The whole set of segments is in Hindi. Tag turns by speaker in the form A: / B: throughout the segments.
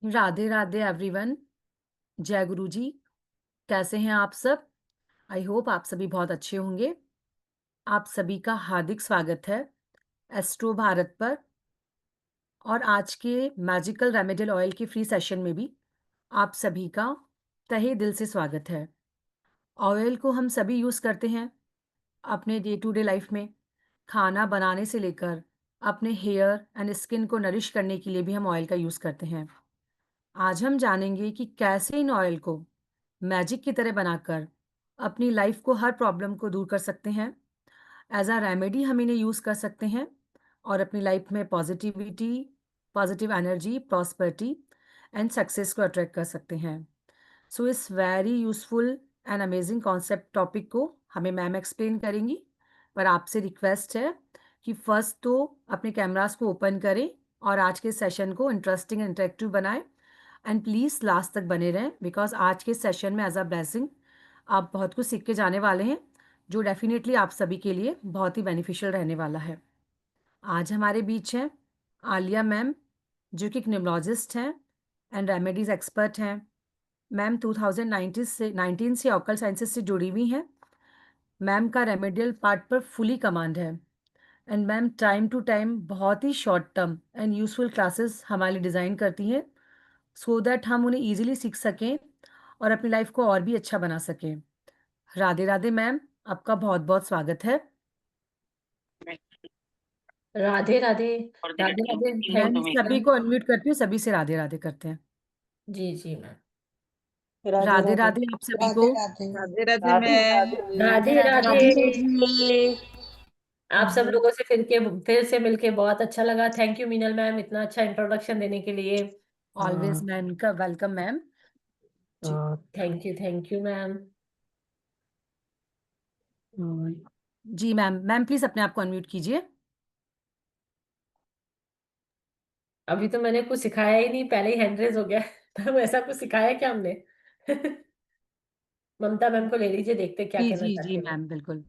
A: राधे राधे एवरीवन। जय गुरु जी। कैसे हैं आप सब? आई होप आप सभी बहुत अच्छे होंगे। आप सभी का हार्दिक स्वागत है एस्ट्रो भारत पर। और आज के मैजिकल रेमेडियल ऑयल के फ्री सेशन में भी आप सभी का तहे दिल से स्वागत है। ऑयल को हम सभी यूज़ करते हैं अपने डे टू डे लाइफ में। खाना बनाने से लेकर अपने हेयर एंड स्किन को नरिश करने के लिए भी हम ऑयल का यूज़ करते हैं। आज हम जानेंगे कि कैसे इन ऑयल को मैजिक की तरह बनाकर अपनी लाइफ को हर प्रॉब्लम को दूर कर सकते हैं। एज अ रेमेडी हम इन्हें यूज़ कर सकते हैं और अपनी लाइफ में positivity, positive energy, prosperity and success को अट्रैक्ट कर सकते हैं। सो इस very useful and amazing concept topic को हमें मैम एक्सप्लेन करेंगी। पर आपसे रिक्वेस्ट है कि फर्स्ट तो अपने कैमरास को ओपन करें और आज के सेशन को इंटरेस्टिंग एंड इंटरेक्टिव बनाएं। एंड प्लीज़ लास्ट तक बने रहें बिकॉज आज के सेशन में एज अ ब्लेसिंग आप बहुत कुछ सीख के जाने वाले हैं जो डेफिनेटली आप सभी के लिए बहुत ही बेनिफिशियल रहने वाला है। आज हमारे बीच हैं आलिया मैम, जो कि एक न्यूमरोलॉजिस्ट हैं एंड रेमेडीज एक्सपर्ट हैं। मैम 2019 से ऑकल साइंसेज से जुड़ी हुई हैं। मैम का रेमेडियल पार्ट पर फुली कमांड है and ma'am time to time बहुत ही short term and useful classes हमारे लिए डिज़ाइन करती हैं सो दैट हम उन्हें ईजिली सीख सकें और अपनी लाइफ को और भी अच्छा बना सकें। राधे राधे मैम, आपका बहुत बहुत स्वागत है।
B: राधे राधे।
A: राधे राधे मैम, सभी को अनम्यूट करती हूँ, सभी से राधे राधे करते हैं।
B: जी जी मैम।
C: राधे
A: राधे
C: राधे।
A: राधे आप सभी को।
C: राधे राधे।
D: राधे राधे
C: राधे
D: मैम।
B: राधे
A: राधे
B: राधे। आप सब लोगों से फिर से मिलके बहुत अच्छा लगा। थैंक यू मीनल मैम, इतना अच्छा इंट्रोडक्शन देने के लिए।
A: ऑलवेज मैम का वेलकम मैम। जी
B: थैंक यू मैम।
A: जी मैम, मैम प्लीज अपने आप को अनम्यूट कीजिए।
B: अभी तो मैंने कुछ सिखाया ही नहीं, पहले ही हैंड रेज हो गया। तो ऐसा कुछ सिखाया क्या हमने? ममता मैम को ले लीजिए, देखते क्या
A: जी
B: कहना
A: जी जी
B: चाहते हैं।
A: मैम, बिल्कुल।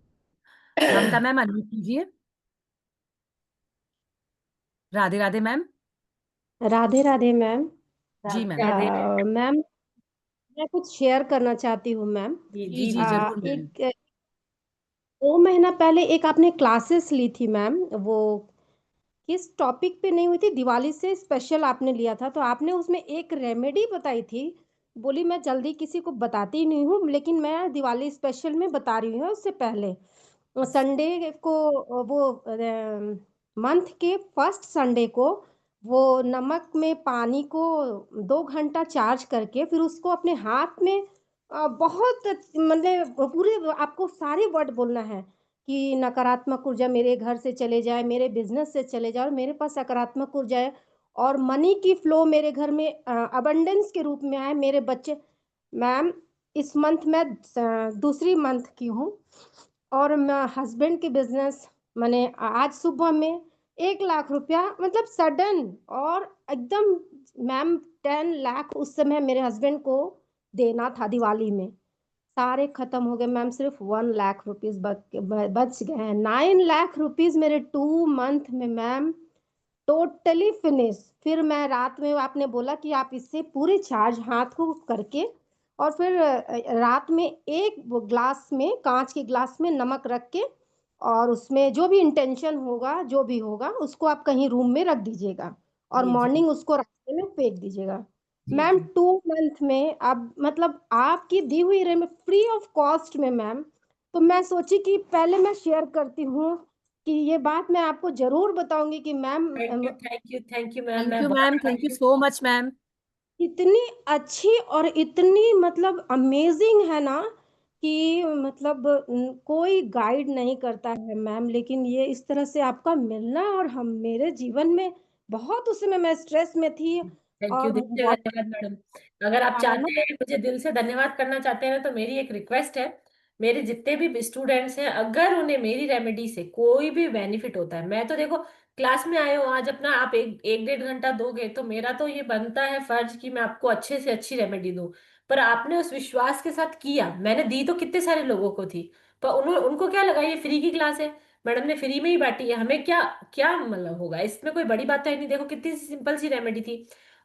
A: ममता मैम अनम्यूट कीजिए। राधे राधे मैम।
C: राधे राधे मैम।
A: जी मैम।
B: राधे।
C: मैम, मैं कुछ शेयर करना चाहती हूँ मैम।
B: जी
A: जी
B: जी
A: जी
B: मैम।
A: जरूर मैम।
C: एक 2 महीना पहले एक आपने क्लासेस ली थी मैम, वो किस टॉपिक पे नहीं हुई थी, दिवाली से स्पेशल आपने लिया था, तो आपने उसमें एक रेमेडी बताई थी। बोली मैं जल्दी किसी को बताती नहीं हूँ, लेकिन मैं दिवाली स्पेशल में बता रही हूँ उससे पहले। संडे को, वो मंथ के फर्स्ट संडे को, वो नमक में पानी को 2 घंटा चार्ज करके फिर उसको अपने हाथ में बहुत, मतलब पूरे आपको सारे वर्ड बोलना है कि नकारात्मक ऊर्जा मेरे घर से चले जाए, मेरे बिजनेस से चले जाए और मेरे पास सकारात्मक ऊर्जा है और मनी की फ्लो मेरे घर में अबंडेंस के रूप में आए मेरे बच्चे। मैम, इस मंथ मैं दूसरी मंथ की हूँ और मैं हस्बैंड की बिजनेस, मैंने आज सुबह में 1 लाख रुपया, मतलब सडन और एकदम मैम 10 लाख उस समय मेरे हस्बैंड को देना था दिवाली में, सारे खत्म हो गए मैम, सिर्फ 1 लाख रुपीज बच गए हैं। 9 लाख रुपीज मेरे 2 मंथ में मैम, टोटली फिनिश। फिर मैं रात में, आपने बोला कि आप इससे पूरे चार्ज हाथ को करके और फिर रात में एक वो ग्लास में, कांच के ग्लास में नमक रख के और उसमें जो भी इंटेंशन होगा, जो भी होगा उसको आप कहीं रूम में रख दीजिएगा और
B: जी जी
C: मॉर्निंग उसको रास्ते में फेंक दीजिएगा।
B: जी
C: मैम
B: जी।
C: 2 मंथ में अब, मतलब आपकी दी हुई रे में फ्री ऑफ कॉस्ट में मैम, तो मैं सोची कि पहले मैं शेयर करती हूँ कि ये बात मैं आपको जरूर बताऊंगी कि ma'am
B: thank you ma'am,
A: thank
B: मैं
A: यू मैम,
B: बहुत
A: thank you so much ma'am.
C: इतनी अच्छी और इतनी मतलब अमेजिंग है ना कि मतलब कोई गाइड नहीं करता है मैम, लेकिन ये इस तरह से आपका मिलना और हम मेरे जीवन में बहुत, उस समय मैं स्ट्रेस में थी
B: थैंक यू,
C: और
B: दिल से धन्यवाद मैडम। अगर आप
C: आना।
B: चाहते हैं मुझे दिल से धन्यवाद करना चाहते हैं तो मेरी एक रिक्वेस्ट है। मेरे जितने भी स्टूडेंट्स हैं, अगर उन्हें मेरी रेमेडी से कोई भी बेनिफिट होता है, मैं तो देखो क्लास में आए हो आज, अपना आप एक एक 1.5 घंटा दोगे तो मेरा तो ये बनता है फर्ज कि मैं आपको अच्छे से अच्छी रेमेडी दूं। पर आपने उस विश्वास के साथ किया, मैंने दी तो कितने सारे लोगों को थी, पर उनको क्या लगा ये फ्री की क्लास है, मैडम ने फ्री में ही बांटी है, हमें क्या क्या मतलब होगा इसमें, कोई बड़ी बात तो है नहीं। देखो कितनी सिंपल सी रेमेडी थी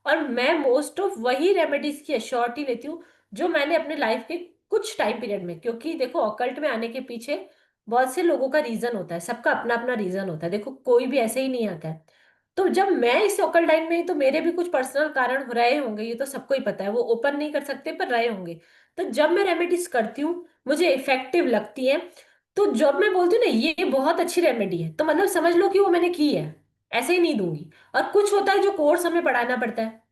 B: और मैं मोस्ट ऑफ वही रेमेडीज की एश्योरिटी लेती हूँ जो मैंने अपने लाइफ के कुछ टाइम पीरियड में, क्योंकि देखो ऑकल्ट में आने के पीछे बहुत से लोगों का रीजन होता है, सबका अपना अपना रीजन होता है, देखो कोई भी ऐसे ही नहीं आता है। तो जब मैं इस ऑकल्ट लाइन में ही, तो मेरे भी कुछ पर्सनल कारण हो रहे होंगे, ये तो सबको ही पता है, वो ओपन नहीं कर सकते पर रहे होंगे। तो जब मैं रेमेडीज करती हूँ मुझे इफेक्टिव लगती है, तो जब मैं बोलती हूँ ना ये बहुत अच्छी रेमेडी है, तो मतलब समझ लो कि वो मैंने की है, ऐसे ही नहीं दूंगी। और कुछ होता है जो कोर्स हमें पढ़ाना पड़ता है,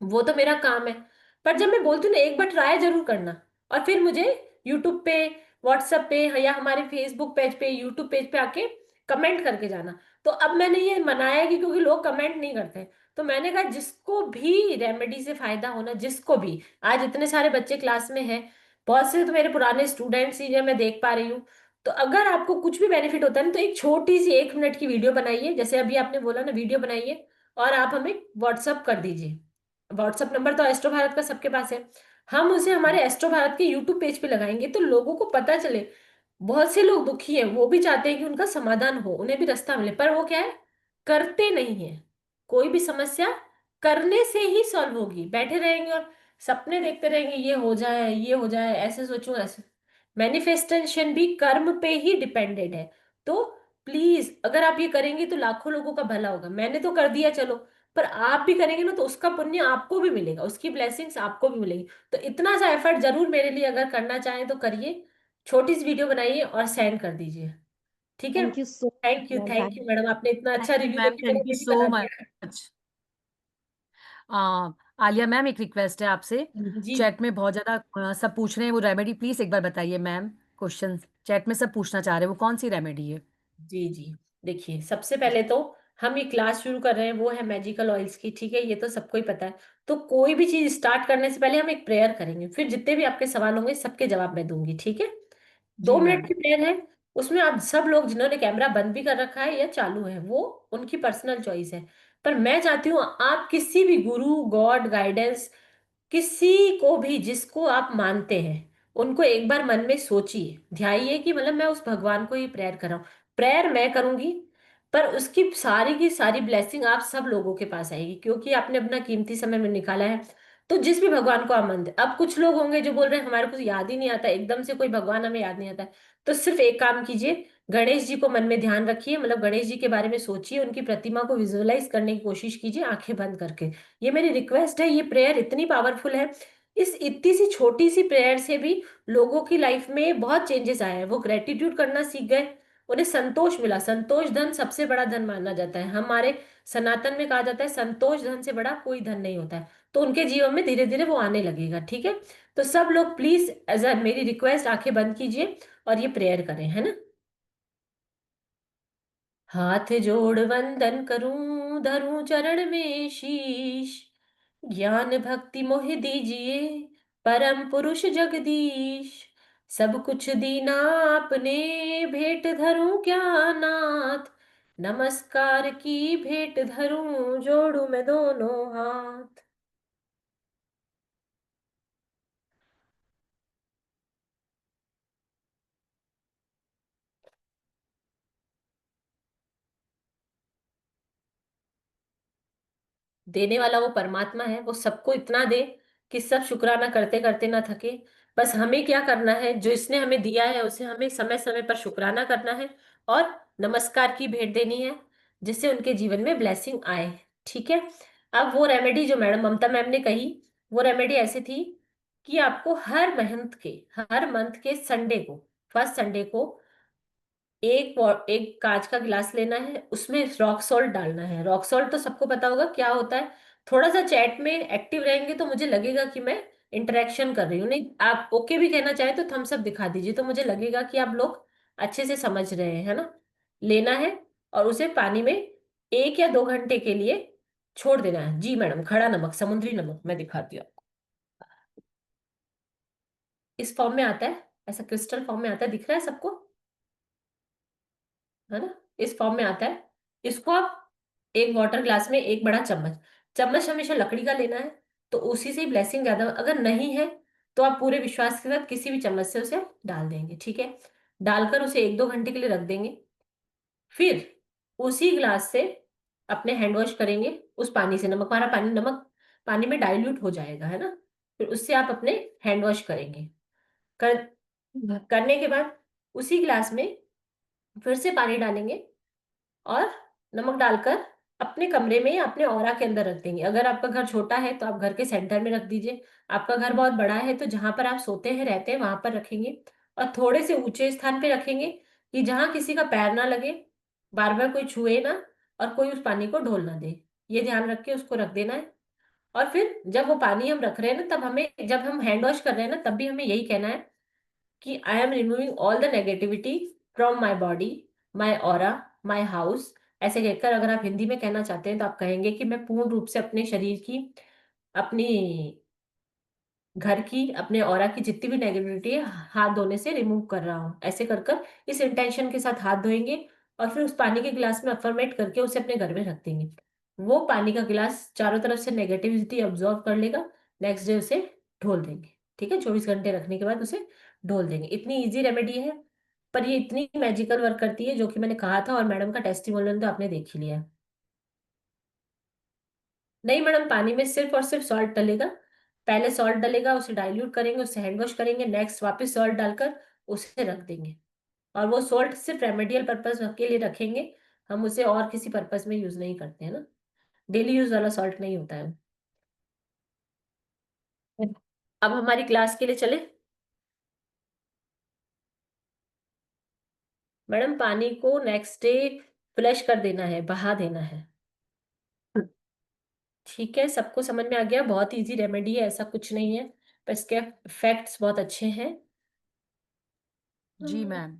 B: वो तो मेरा काम है। पर जब मैं बोलती हूँ ना एक बार ट्राई जरूर करना, और फिर मुझे यूट्यूब पे, व्हाट्सएप पे या हमारे फेसबुक पेज पे, यूट्यूब पेज पे आके कमेंट करके जाना। तो अब मैंने ये मनाया है कि क्योंकि लोग कमेंट नहीं करते, तो मैंने कहा जिसको भी रेमेडी से फायदा होना, जिसको भी, आज इतने सारे बच्चे क्लास में हैं, बहुत से तो मेरे पुराने स्टूडेंट्स ही हैं, मैं देख पा रही हूँ। तो अगर आपको कुछ भी बेनिफिट होता है ना, तो एक छोटी सी 1 मिनट की वीडियो बनाइए, जैसे अभी आपने बोला ना, वीडियो बनाइए और आप हमें व्हाट्सअप कर दीजिए। व्हाट्सएप नंबर तो एस्ट्रो भारत का सबके पास है, हम उसे हमारे एस्ट्रो भारत के यूट्यूब पेज पे लगाएंगे तो लोगों को पता चले। बहुत से लोग दुखी हैं, वो भी चाहते हैं कि उनका समाधान हो, उन्हें भी रास्ता मिले, पर वो क्या है, करते नहीं है। कोई भी समस्या करने से ही सॉल्व होगी, बैठे रहेंगे और सपने देखते रहेंगे, ये हो जाए, ये हो जाए, ऐसे सोचूं ऐसे। मैनिफेस्टेशन भी कर्म पे ही डिपेंडेड है। तो प्लीज अगर आप ये करेंगे तो लाखों लोगों का भला होगा। मैंने तो कर दिया चलो, पर आप भी करेंगे ना तो उसका पुण्य आपको भी मिलेगा, उसकी ब्लेसिंग्स आपको भी मिलेगी। तो इतना सा एफर्ट जरूर मेरे लिए अगर करना चाहें तो करिए, छोटी सी वीडियो बनाइए और सेंड कर दीजिए, ठीक है।
C: Thank you so much ma'am,
B: thank you madam, आपने इतना अच्छा
A: थैंक यू
B: रिव्यू
A: मैम,
B: देके मेरा
A: थैंक यू
B: दिल ही
A: सो
B: बना दिया।
A: मच। आलिया मैम, एक रिक्वेस्ट है आपसे।
B: जी
A: चैट में बहुत ज्यादा सब पूछ रहे हैं वो रेमेडी, प्लीज एक बार बताइए मैम। क्वेश्चन चैट में सब पूछना चाह रहे हैं, वो कौन सी रेमेडी है?
B: जी जी, देखिए सबसे पहले तो हम ये क्लास शुरू कर रहे हैं वो है मैजिकल ऑयल्स की, ठीक है, ये तो सबको ही पता है। तो कोई भी चीज स्टार्ट करने से पहले हम एक प्रेयर करेंगे, फिर जितने भी आपके सवाल होंगे सबके जवाब मैं दूंगी, ठीक है। दो
A: जी
B: मिनट
A: मैम।
B: की प्रेयर है, उसमें आप सब लोग जिन्होंने कैमरा बंद भी कर रखा है या चालू है वो उनकी पर्सनल चॉइस है, पर मैं चाहती हूँ आप किसी भी गुरु, गॉड, गाइडेंस, किसी को भी जिसको आप मानते हैं उनको एक बार मन में सोचिए, ध्याइए कि मतलब मैं उस भगवान को ही प्रेयर कर रहा हूँ। प्रेयर मैं करूंगी, पर उसकी सारी की सारी ब्लेसिंग आप सब लोगों के पास आएगी, क्योंकि आपने अपना कीमती समय में निकाला है। तो जिस भी भगवान को आप मानते हैं, अब कुछ लोग होंगे जो बोल रहे हैं हमारे को याद ही नहीं आता, एकदम से कोई भगवान हमें याद नहीं आता है, तो सिर्फ एक काम कीजिए, गणेश जी को मन में ध्यान रखिए, मतलब गणेश जी के बारे में सोचिए, उनकी प्रतिमा को विजुअलाइज करने की कोशिश कीजिए आंखें बंद करके। ये मेरी रिक्वेस्ट है, ये प्रेयर इतनी पावरफुल है। इस इतनी सी छोटी सी प्रेयर से भी लोगों की लाइफ में बहुत चेंजेस आए हैं, वो ग्रेटिट्यूड करना सीख गए, उन्हें संतोष मिला। संतोष धन सबसे बड़ा धन माना जाता है, हमारे सनातन में कहा जाता है संतोष धन से बड़ा कोई धन नहीं होता है। तो उनके जीवन में धीरे धीरे वो आने लगेगा, ठीक है। तो सब लोग प्लीज एज अ मेरी रिक्वेस्ट आंखें बंद कीजिए और ये प्रेयर करें, है ना। हाथ जोड़ वंदन करूं, धरूं चरण में शीश, ज्ञान भक्ति मोहि दीजिए, परम पुरुष जगदीश। सब कुछ दीना आपने, भेंट धरूं क्या नाथ, नमस्कार की भेंट धरूं, जोड़ू मैं दोनों हाथ। देने वाला वो परमात्मा है, वो सबको इतना दे कि सब शुक्राना करते करते ना थके। बस हमें क्या करना है, जो इसने हमें दिया है उसे हमें समय समय पर शुक्राना करना है और नमस्कार की भेंट देनी है, जिससे उनके जीवन में ब्लेसिंग आए, ठीक है। अब वो रेमेडी जो मैडम ममता मैम ने कही, वो रेमेडी ऐसी थी कि आपको हर मंथ के संडे को, फर्स्ट संडे को एक कांच का गिलास लेना है, उसमें रॉक सॉल्ट डालना है। रॉक सॉल्ट तो सबको पता होगा क्या होता है। थोड़ा सा चैट में एक्टिव रहेंगे तो मुझे लगेगा कि मैं इंटरेक्शन कर रही हूँ, नहीं आप ओके भी कहना चाहे तो थम्स अप दिखा दीजिए, तो मुझे लगेगा कि आप लोग अच्छे से समझ रहे हैं, है ना। लेना है और उसे पानी में 1 या 2 घंटे के लिए छोड़ देना है। जी मैडम, खड़ा नमक, समुद्री नमक, मैं दिखाती हूँ आपको। इस फॉर्म में आता है, ऐसा क्रिस्टल फॉर्म में आता है, दिख रहा है सबको, है ना। इस फॉर्म में आता है। इसको आप एक वाटर ग्लास में एक बड़ा चम्मच, चम्मच हमेशा लकड़ी का लेना है, तो उसी से ही ब्लेसिंग ज्यादा, अगर नहीं है तो आप पूरे विश्वास के साथ किसी भी चम्मच से उसे डाल देंगे, ठीक है। डालकर उसे 1-2 घंटे के लिए रख देंगे। फिर उसी ग्लास से अपने हैंड वॉश करेंगे, उस पानी से, नमक वाला पानी, नमक पानी में डाइल्यूट हो जाएगा, है ना। फिर उससे आप अपने हैंड वॉश करेंगे। कर करने के बाद उसी गिलास में फिर से पानी डालेंगे और नमक डालकर अपने कमरे में या अपने औरा के अंदर रख देंगे। अगर आपका घर छोटा है तो आप घर के सेंटर में रख दीजिए। आपका घर बहुत बड़ा है तो जहां पर आप सोते हैं रहते हैं वहां पर रखेंगे, और थोड़े से ऊंचे स्थान पे रखेंगे कि जहां किसी का पैर ना लगे, बार बार कोई छुए ना, और कोई उस पानी को ढोल ना दे। ये ध्यान रख के उसको रख देना है। और फिर जब वो पानी हम रख रहे हैं ना, तब हमें, जब हम हैंड वॉश कर रहे हैं ना, तब भी हमें यही कहना है कि I am removing all the negativity from my body, my aura, my house. ऐसे कहकर अगर आप हिंदी में कहना चाहते हैं तो आप कहेंगे कि मैं पूर्ण रूप से अपने शरीर की, अपनी घर की, अपने ऑरा की जितनी भी नेगेटिविटी है हाथ धोने से रिमूव कर रहा हूँ। ऐसे कर कर इस इंटेंशन के साथ हाथ धोएंगे और फिर उस पानी के गिलास में अफर्मेट करके उसे अपने घर में रख देंगे। वो पानी का गिलास चारों तरफ से नेगेटिविटी ऑब्जॉर्व कर लेगा। नेक्स्ट डे उसे ढोल देंगे। ठीक है, 24 घंटे रखने के बाद उसे ढोल देंगे। इतनी इजी रेमेडी है, पर ये इतनी मैजिकल वर्क करती है, जो कि मैंने कहा था, और मैडम का टेस्टिमोनियल तो आपने देख ही लिया है। नहीं मैडम, पानी में सिर्फ और सिर्फ सॉल्ट डलेगा। पहले सॉल्ट डलेगा, उसे डाइल्यूट करेंगे, उससे हैंड वॉश करेंगे, नेक्स्ट वापस सॉल्ट डालकर उसे रख देंगे। और वो सॉल्ट सिर्फ रेमेडियल पर्पज के लिए रखेंगे, हम उसे और किसी पर्पज में यूज नहीं करते हैं ना। डेली यूज वाला सॉल्ट नहीं होता है। अब हमारी क्लास के लिए चले। मैडम पानी को नेक्स्ट डे फ्लश कर देना है, बहा देना है। ठीक है, सबको समझ में आ गया। बहुत इजी रेमेडी है, ऐसा कुछ नहीं है, पर इसके इफेक्ट्स बहुत अच्छे हैं।
A: जी मैम।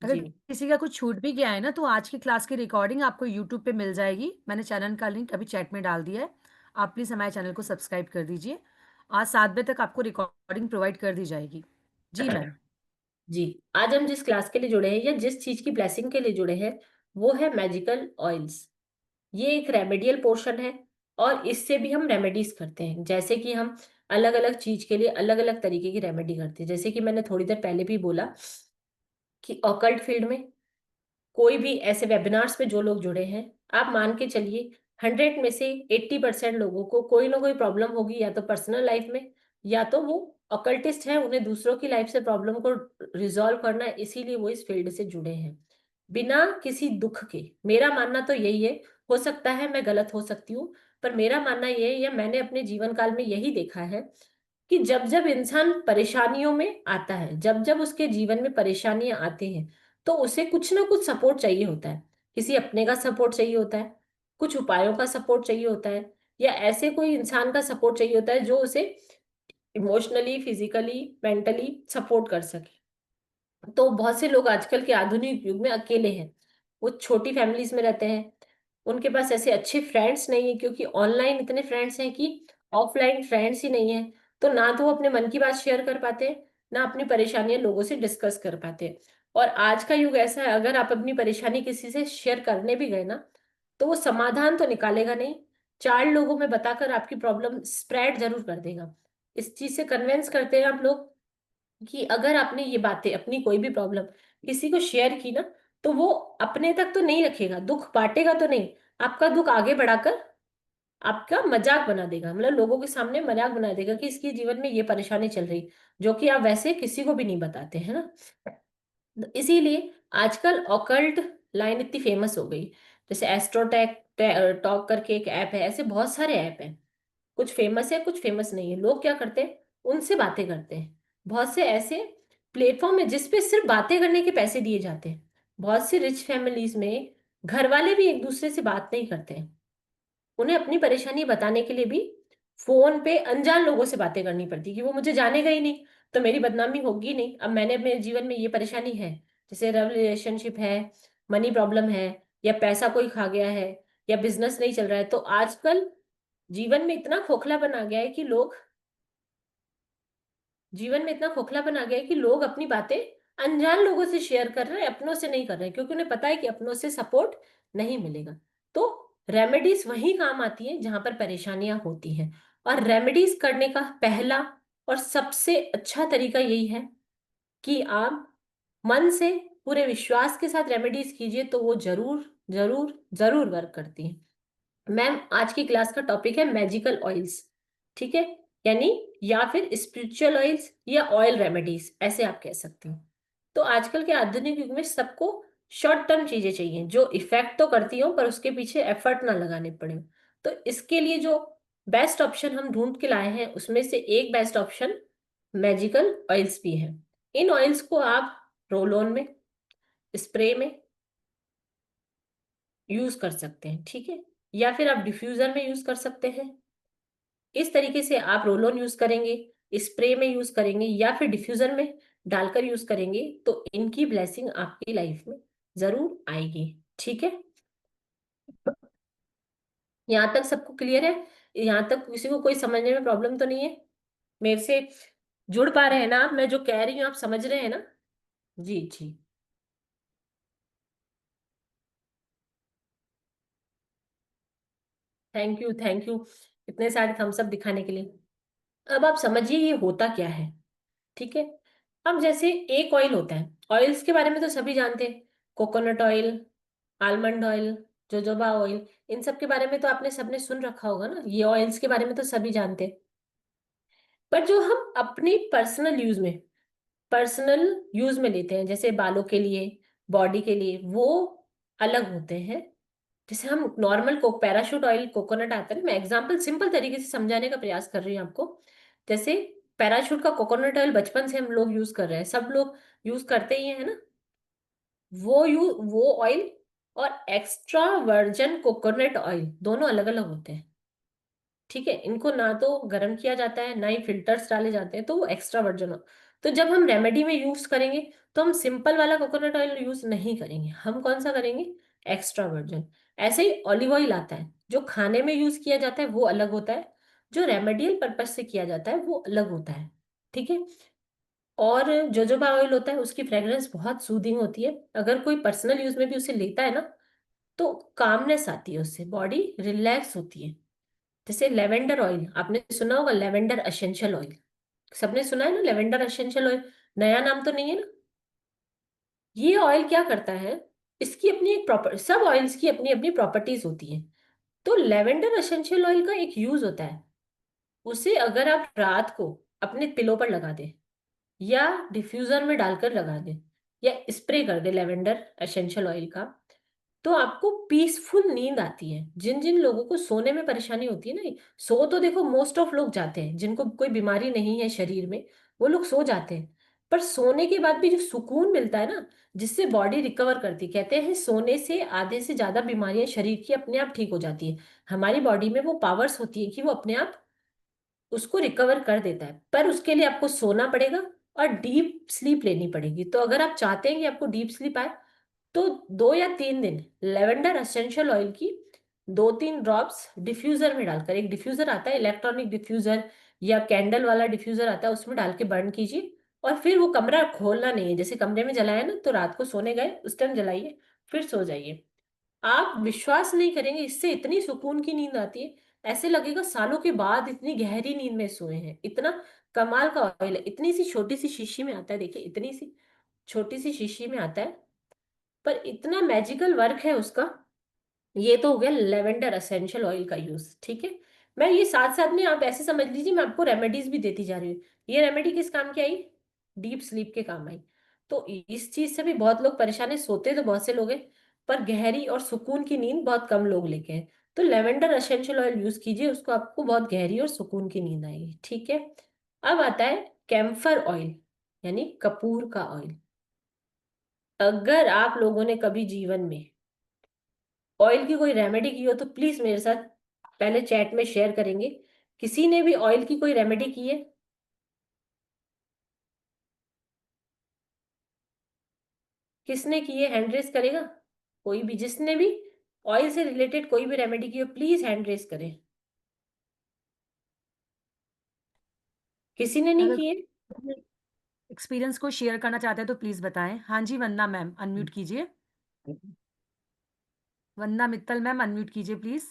A: अगर
B: जी
A: किसी का कुछ छूट भी गया है ना, तो आज की क्लास की रिकॉर्डिंग आपको यूट्यूब पे मिल जाएगी। मैंने चैनल का लिंक अभी चैट में डाल दिया है। आप प्लीज़ हमारे चैनल को सब्सक्राइब कर दीजिए। आज 7 बजे तक आपको रिकॉर्डिंग प्रोवाइड कर दी जाएगी। जी मैम।
B: जी, आज हम जिस क्लास के लिए जुड़े हैं या जिस चीज की ब्लेसिंग के लिए जुड़े हैं, वो है मैजिकल ऑयल्स। ये एक रेमेडियल पोर्शन है, और इससे भी हम रेमेडीज करते हैं। जैसे कि हम अलग अलग चीज के लिए अलग अलग तरीके की रेमेडी करते हैं। जैसे कि मैंने थोड़ी देर पहले भी बोला कि ऑकल्ट फील्ड में कोई भी ऐसे वेबिनार्स में जो लोग जुड़े हैं, आप मान के चलिए 100 में से 80% लोगों को कोई ना कोई प्रॉब्लम होगी, या तो पर्सनल लाइफ में, या तो वो ऑकल्टिस्ट है, उन्हें दूसरों की लाइफ से प्रॉब्लम को रिजॉल्व करना है, इसीलिए वो इस फील्ड से जुड़े हैं बिना किसी दुख के। मेरा मानना तो यही है, हो सकता है मैं गलत हो सकती हूँ, पर मेरा मानना ये है, या मैंने अपने जीवन काल में यही देखा है, कि जब जब इंसान परेशानियों में आता है, जब जब उसके जीवन में परेशानियां आती हैं, तो उसे कुछ ना कुछ सपोर्ट चाहिए होता है। किसी अपने का सपोर्ट चाहिए होता है, कुछ उपायों का सपोर्ट चाहिए होता है, या ऐसे कोई इंसान का सपोर्ट चाहिए होता है जो उसे इमोशनली, फिजिकली, मेंटली सपोर्ट कर सके। तो बहुत से लोग आजकल के आधुनिक युग में अकेले हैं, वो छोटी फैमिलीज में रहते हैं, उनके पास ऐसे अच्छे फ्रेंड्स नहीं है, क्योंकि ऑनलाइन इतने फ्रेंड्स हैं कि ऑफलाइन फ्रेंड्स ही नहीं है। तो ना तो वो अपने मन की बात शेयर कर पाते हैं, ना अपनी परेशानियां लोगों से डिस्कस कर पाते हैं। और आज का युग ऐसा है, अगर आप अपनी परेशानी किसी से शेयर करने भी गए ना, तो वो समाधान तो निकालेगा नहीं, 4 लोगों में बताकर आपकी प्रॉब्लम स्प्रेड जरूर कर देगा। इस चीज से कन्विंस करते हैं आप लोग कि अगर आपने ये बातें, अपनी कोई भी प्रॉब्लम किसी को शेयर की ना, तो वो अपने तक तो नहीं रखेगा, दुख बांटेगा तो नहीं, आपका दुख आगे बढ़ाकर आपका मजाक बना देगा, मतलब लोगों के सामने मजाक बना देगा कि इसके जीवन में ये परेशानी चल रही, जो कि आप वैसे किसी को भी नहीं बताते, है ना। तो इसीलिए आजकल ऑकल्ट लाइन इतनी फेमस हो गई। जैसे एस्ट्रोटेक टॉक करके एक ऐप है, ऐसे बहुत सारे ऐप हैं, कुछ फेमस है कुछ फेमस नहीं है। लोग क्या करते हैं, उनसे बातें करते हैं। बहुत से ऐसे प्लेटफॉर्म है जिसपे सिर्फ बातें करने के पैसे दिए जाते हैं। बहुत सी रिच फैमिलीज में घर वाले भी एक दूसरे से बात नहीं करते हैं, उन्हें अपनी परेशानी बताने के लिए भी फोन पे अनजान लोगों से बातें करनी पड़ती है, कि वो मुझे जानेगा ही नहीं, तो मेरी बदनामी होगी नहीं। अब मैंने अपने जीवन में ये परेशानी है, जैसे रिलेशनशिप है, मनी प्रॉब्लम है, या पैसा कोई खा गया है, या बिजनेस नहीं चल रहा है, तो आजकल जीवन में इतना खोखलापन आ गया है कि लोग जीवन में इतना खोखलापन आ गया है कि लोग अपनी बातें अनजान लोगों से शेयर कर रहे हैं, अपनों से नहीं कर रहे हैं, क्योंकि उन्हें पता है कि अपनों से सपोर्ट नहीं मिलेगा। तो रेमेडीज वही काम आती है जहां पर परेशानियां होती हैं, और रेमेडीज करने का पहला और सबसे अच्छा तरीका यही है कि आप मन से पूरे विश्वास के साथ रेमेडीज कीजिए, तो वो जरूर जरूर जरूर वर्क करती हैं। मैम आज की क्लास का टॉपिक है मैजिकल ऑयल्स, ठीक है, यानी या फिर स्पिरिचुअल ऑयल्स या ऑयल रेमेडीज, ऐसे आप कह सकते हो। तो आजकल के आधुनिक युग में सबको शॉर्ट टर्म चीजें चाहिए जो इफेक्ट तो करती हो पर उसके पीछे एफर्ट ना लगाने पड़े। तो इसके लिए जो बेस्ट ऑप्शन हम ढूंढ के लाए हैं उसमें से एक बेस्ट ऑप्शन मैजिकल ऑयल्स भी है। इन ऑयल्स को आप रोल ऑन में, स्प्रे में यूज कर सकते हैं, ठीक है, या फिर आप डिफ्यूजर में यूज कर सकते हैं। इस तरीके से आप रोल ऑन यूज करेंगे, स्प्रे में यूज करेंगे या फिर डिफ्यूजर में डालकर यूज करेंगे तो इनकी ब्लेसिंग आपकी लाइफ में जरूर आएगी, ठीक है। यहाँ तक सबको क्लियर है? यहाँ तक किसी को कोई समझने में प्रॉब्लम तो नहीं है? मेरे से जुड़ पा रहे हैं ना आप? मैं जो कह रही हूँ आप समझ रहे हैं ना? जी जी, थैंक यू थैंक यू इतने सारे थम्स अप दिखाने के लिए। अब आप समझिए ये होता क्या है, ठीक है। अब जैसे एक ऑयल होता है, ऑयल्स के बारे में तो सभी जानते हैं, coconut oil, almond oil, jojoba oil, इन सब के बारे में तो आपने सबने सुन रखा होगा ना, ये ऑयल्स के बारे में तो सभी जानते हैं। पर जो हम अपनी पर्सनल यूज में लेते हैं, जैसे बालों के लिए, बॉडी के लिए, वो अलग होते हैं। जैसे हम नॉर्मल को पैराशूट ऑयल, कोकोनट आता है ना, मैं एग्जांपल सिंपल तरीके से समझाने का प्रयास कर रही हूँ आपको। जैसे पैराशूट का कोकोनट ऑयल बचपन से हम लोग यूज कर रहे हैं, सब लोग यूज करते ही है ना। वो ऑयल और एक्स्ट्रा वर्जन कोकोनट ऑयल दोनों अलग अलग होते हैं, ठीक है। इनको ना तो गर्म किया जाता है ना ही फिल्टर्स डाले जाते हैं, तो वो एक्स्ट्रा वर्जन हो। तो जब हम रेमेडी में यूज करेंगे तो हम सिंपल वाला कोकोनट ऑयल यूज नहीं करेंगे, हम कौन सा करेंगे? Extra version. ऐसे ही ऑलिव ऑयल आता है, जो खाने में यूज किया जाता है वो अलग होता है, जो रेमेडियल पर्पज से किया जाता है वो अलग होता है, ठीक है। और जोजोबा ऑयल होता है, उसकी फ्रेग्रेंस बहुत सूदिंग होती है, अगर कोई पर्सनल यूज में भी उसे लेता है ना तो कामनेस आती है, उससे बॉडी रिलैक्स होती है। जैसे लेवेंडर ऑयल आपने सुना होगा, लेवेंडर एसेंशियल ऑयल, सबने सुना है ना लेवेंडर एसेंशियल ऑयल, नया नाम तो नहीं है ना। ये ऑयल क्या करता है, इसकी अपनी एक प्रॉपर, सब ऑयल्स की अपनी अपनी प्रॉपर्टीज होती है। तो लेवेंडर एसेंशियल ऑयल का एक यूज होता है, उसे अगर आप रात को अपने पिलो पर लगा दें या डिफ्यूजर में डालकर लगा दें या स्प्रे कर दे लेवेंडर एसेंशियल ऑयल का, तो आपको पीसफुल नींद आती है। जिन जिन लोगों को सोने में परेशानी होती है ना, सो तो देखो मोस्ट ऑफ लोग जाते हैं, जिनको कोई बीमारी नहीं है शरीर में वो लोग सो जाते हैं, पर सोने के बाद भी जो सुकून मिलता है ना, जिससे बॉडी रिकवर करती, कहते हैं सोने से आधे से ज्यादा बीमारियां शरीर की अपने आप ठीक हो जाती है। हमारी बॉडी में वो पावर्स होती है कि वो अपने आप उसको रिकवर कर देता है, पर उसके लिए आपको सोना पड़ेगा और डीप स्लीप लेनी पड़ेगी। तो अगर आप चाहते हैं कि आपको डीप स्लीप आए तो 2 या 3 दिन लेवेंडर एसेंशियल ऑयल की 2-3 ड्रॉप्स डिफ्यूजर में डालकर, एक डिफ्यूजर आता है इलेक्ट्रॉनिक डिफ्यूजर या कैंडल वाला डिफ्यूजर आता है, उसमें डाल के बर्न कीजिए। और फिर वो कमरा खोलना नहीं है, जैसे कमरे में जलाया ना तो रात को सोने गए उस टाइम जलाइए, फिर सो जाइए। आप विश्वास नहीं करेंगे, इससे इतनी सुकून की नींद आती है, ऐसे लगेगा सालों के बाद इतनी गहरी नींद में सोए हैं। इतना कमाल का ऑयल है, इतनी सी छोटी सी शीशी में आता है, देखिए इतनी सी छोटी सी शीशी में आता है, पर इतना मैजिकल वर्क है उसका। ये तो हो गया लेवेंडर एसेंशियल ऑयल का यूज, ठीक है। मैं ये साथ साथ में आप ऐसे समझ लीजिए मैं आपको रेमेडीज भी देती जा रही हूँ। ये रेमेडी किस काम की आई? डीप स्लीप के काम आई। तो इस चीज से भी बहुत लोग परेशान है, सोते तो बहुत से लोग हैं पर गहरी और सुकून की नींद बहुत कम लोग लेके हैं। तो लेवेंडर एसेंशियल ऑयल यूज कीजिए, उसको आपको बहुत गहरी और सुकून की नींद आएगी, ठीक है। अब आता है कैम्फर ऑयल, यानी कपूर का ऑयल। अगर आप लोगों ने कभी जीवन में ऑयल की कोई रेमेडी की हो तो प्लीज मेरे साथ पहले चैट में शेयर करेंगे। किसी ने भी ऑयल की कोई रेमेडी की है? किसने की है हैंड रेस करेगा? कोई भी जिसने भी ऑयल से रिलेटेड कोई भी रेमेडी की हो प्लीज हैंड रेस करें। किसी ने नहीं
A: अगर
B: की है?
A: एक्सपीरियंस को शेयर करना चाहते हैं तो प्लीज बताएं। हाँ जी, वंदना मैम अनम्यूट कीजिए। वंदना मित्तल मैम अनम्यूट कीजिए प्लीज।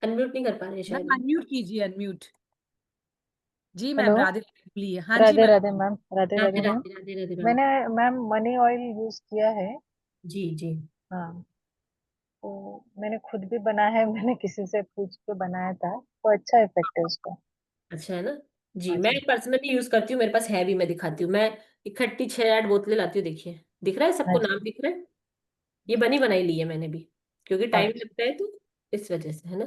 B: अनम्यूट नहीं कर पा रहे शायद
A: मैम
B: वो।
A: अनम्यूट कीजिए, अनम्यूट। जी मैम,
D: हेलो।
A: राधे राधे बोलिए। हाँ जी
D: Radhe Radhe
A: ma'am.
D: Ma'am. Radhe
B: Radhe
D: Radhe ma'am.
B: Radhe Radhe Radhe ma'am.
D: मैंने मैम मनी ऑयल यूज किया है।
B: जी जी।
D: हाँ। तो मैंने खुद भी बनाया है, मैंने किसी से पूछ के बनाया था, तो अच्छा इफेक्ट है उसका।
B: अच्छा है ना। जी
A: हाँ
B: मैं
A: जी।
B: पर्सनली यूज करती हूँ, मेरे पास है भी, मैं दिखाती हूँ। मैं इकट्ठी 6-8 बोतलें लाती हूँ, देखिए दिख रहा है
D: हाँ
B: सबको, नाम
D: जी।
B: दिख रहा है। ये बनी बनाई ली है मैंने भी, क्योंकि टाइम
D: अच्छा।
B: लगता है तो इस वजह से, है ना।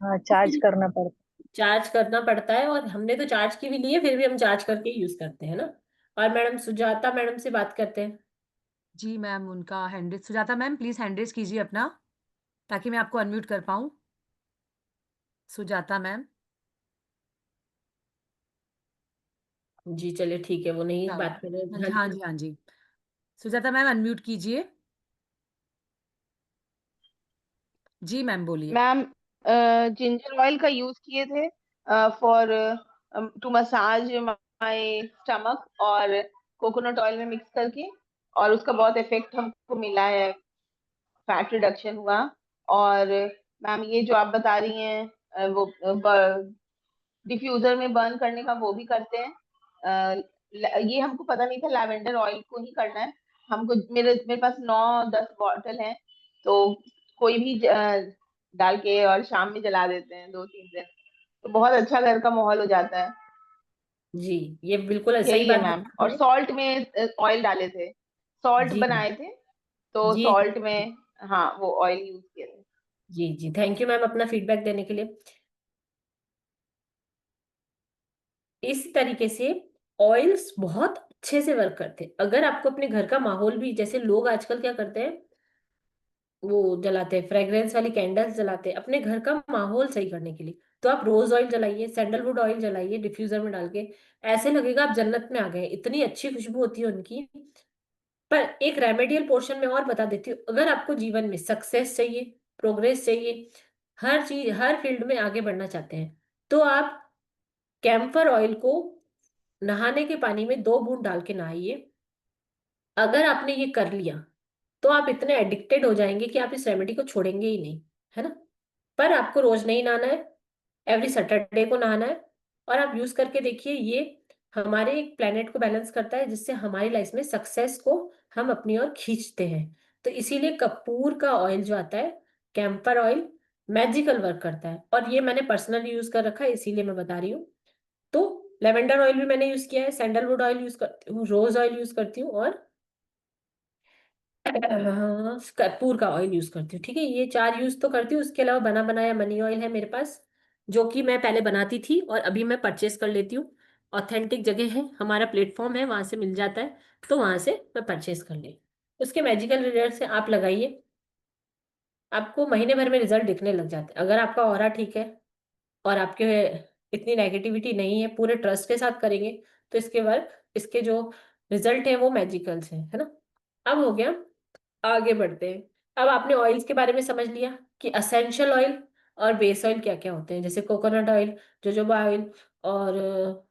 D: हाँ,
B: इसके
D: चार्ज
B: लिए
D: करना पड़ता
B: चार्ज करना पड़ता है, और हमने तो चार्ज की भी ली है, फिर भी हम चार्ज करके यूज करते हैं ना। और मैडम सुजाता मैडम से बात करते हैं।
A: जी मैम, उनका hand raise Sujata ma'am please hand raise कीजिए अपना, ताकि मैं आपको अनम्यूट कर पाऊँ। सुजाता मैम।
B: जी चलिए ठीक है, वो नहीं
A: हाँ,
B: बात कर रहे।
A: हाँ
B: हाँ
A: जी, हाँ
B: जी।
A: जी, हाँ जी। सुजाता मैम अनम्यूट कीजिए। जी मैम बोलिए।
E: मैम, जिंजर ऑयल का यूज किए थे for to massage my stomach, और कोकोनट ऑयल में मिक्स करके, और उसका बहुत इफेक्ट हमको मिला है, फैट रिडक्शन हुआ। और मैम ये जो आप बता रही हैं वो डिफ्यूजर में बर्न करने का, वो भी करते हैं। ये हमको पता नहीं था, लैवेंडर ऑयल को ही करना है हमको। मेरे मेरे पास 9-10 बॉटल हैं, तो कोई भी डाल के और शाम में जला देते हैं 2-3 दिन, तो बहुत अच्छा घर का माहौल हो जाता है।
B: जी ये बिल्कुल सही
E: यही है
B: बात
E: मैम।
B: बताई
E: और
B: आपने।
E: सॉल्ट में ऑयल डाले थे, सॉल्ट
B: जी
E: बनाए थे, तो
B: जी
E: सॉल्ट में, हाँ, वो ऑयल यूज किए थे।
B: जी जी थैंक यू मैम अपना फीडबैक देने के लिए। इस तरीके से ऑयल्स बहुत अच्छे से वर्क करते हैं। अगर आपको अपने घर का माहौल भी, जैसे लोग आजकल क्या करते हैं, वो जलाते हैं फ्रेग्रेंस वाली कैंडल्स, जलाते हैं अपने घर का माहौल सही करने के लिए, तो आप रोज ऑयल जलाइए, सैंडलवुड ऑयल जलाइए डिफ्यूजर में डाल के। ऐसे लगेगा आप जन्नत में आ गए, इतनी अच्छी खुशबू होती है उनकी। पर एक रेमेडियल पोर्शन में और बता देती हूँ, अगर आपको जीवन में सक्सेस चाहिए, प्रोग्रेस चाहिए, हर चीज हर फील्ड में आगे बढ़ना चाहते हैं, तो आप कैम्फर ऑयल को नहाने के पानी में 2 बूंद डाल के नहाइए। अगर आपने ये कर लिया, तो आप इतने एडिक्टेड हो जाएंगे कि आप इस रेमेडी को छोड़ेंगे ही नहीं, है ना। पर आपको रोज नहीं नहाना है, एवरी सैटरडे को नहाना है। और आप यूज करके देखिए, ये हमारे प्लेनेट को बैलेंस करता है, जिससे हमारी लाइफ में सक्सेस को हम अपनी ओर खींचते हैं। तो इसीलिए कपूर का ऑयल जो आता है, कैंपर ऑयल, मैजिकल वर्क करता है, और ये मैंने पर्सनली यूज कर रखा है, इसीलिए मैं बता रही हूँ। तो लेवेंडर ऑयल भी मैंने यूज किया है, सैंडलवुड ऑयल यूज करती हूँ, रोज ऑयल यूज करती हूँ, और कपूर का ऑयल यूज करती हूँ। ठीक है, ये 4 यूज तो करती हूँ। उसके अलावा बना बनाया मनी ऑयल है मेरे पास, जो कि मैं पहले बनाती थी और अभी मैं परचेस कर लेती हूँ। ऑथेंटिक जगह है, हमारा प्लेटफॉर्म है, वहां से मिल जाता है, तो वहां से मैं परचेस कर ली। उसके मैजिकल रिजल्ट से आप लगाइए, आपको महीने भर में रिजल्ट दिखने लग जाते हैं। अगर आपका ऑरा ठीक है और आपके इतनी नेगेटिविटी नहीं है, पूरे ट्रस्ट के साथ करेंगे, तो इसके वर्क, इसके जो रिजल्ट है वो मैजिकल्स हैं, है ना। अब हो गया, आगे बढ़ते हैं। अब आपने ऑयल्स के बारे में समझ लिया कि असेंशियल ऑयल और बेस ऑयल क्या क्या होते हैं, जैसे कोकोनट ऑयल, जोजोबा ऑयल, और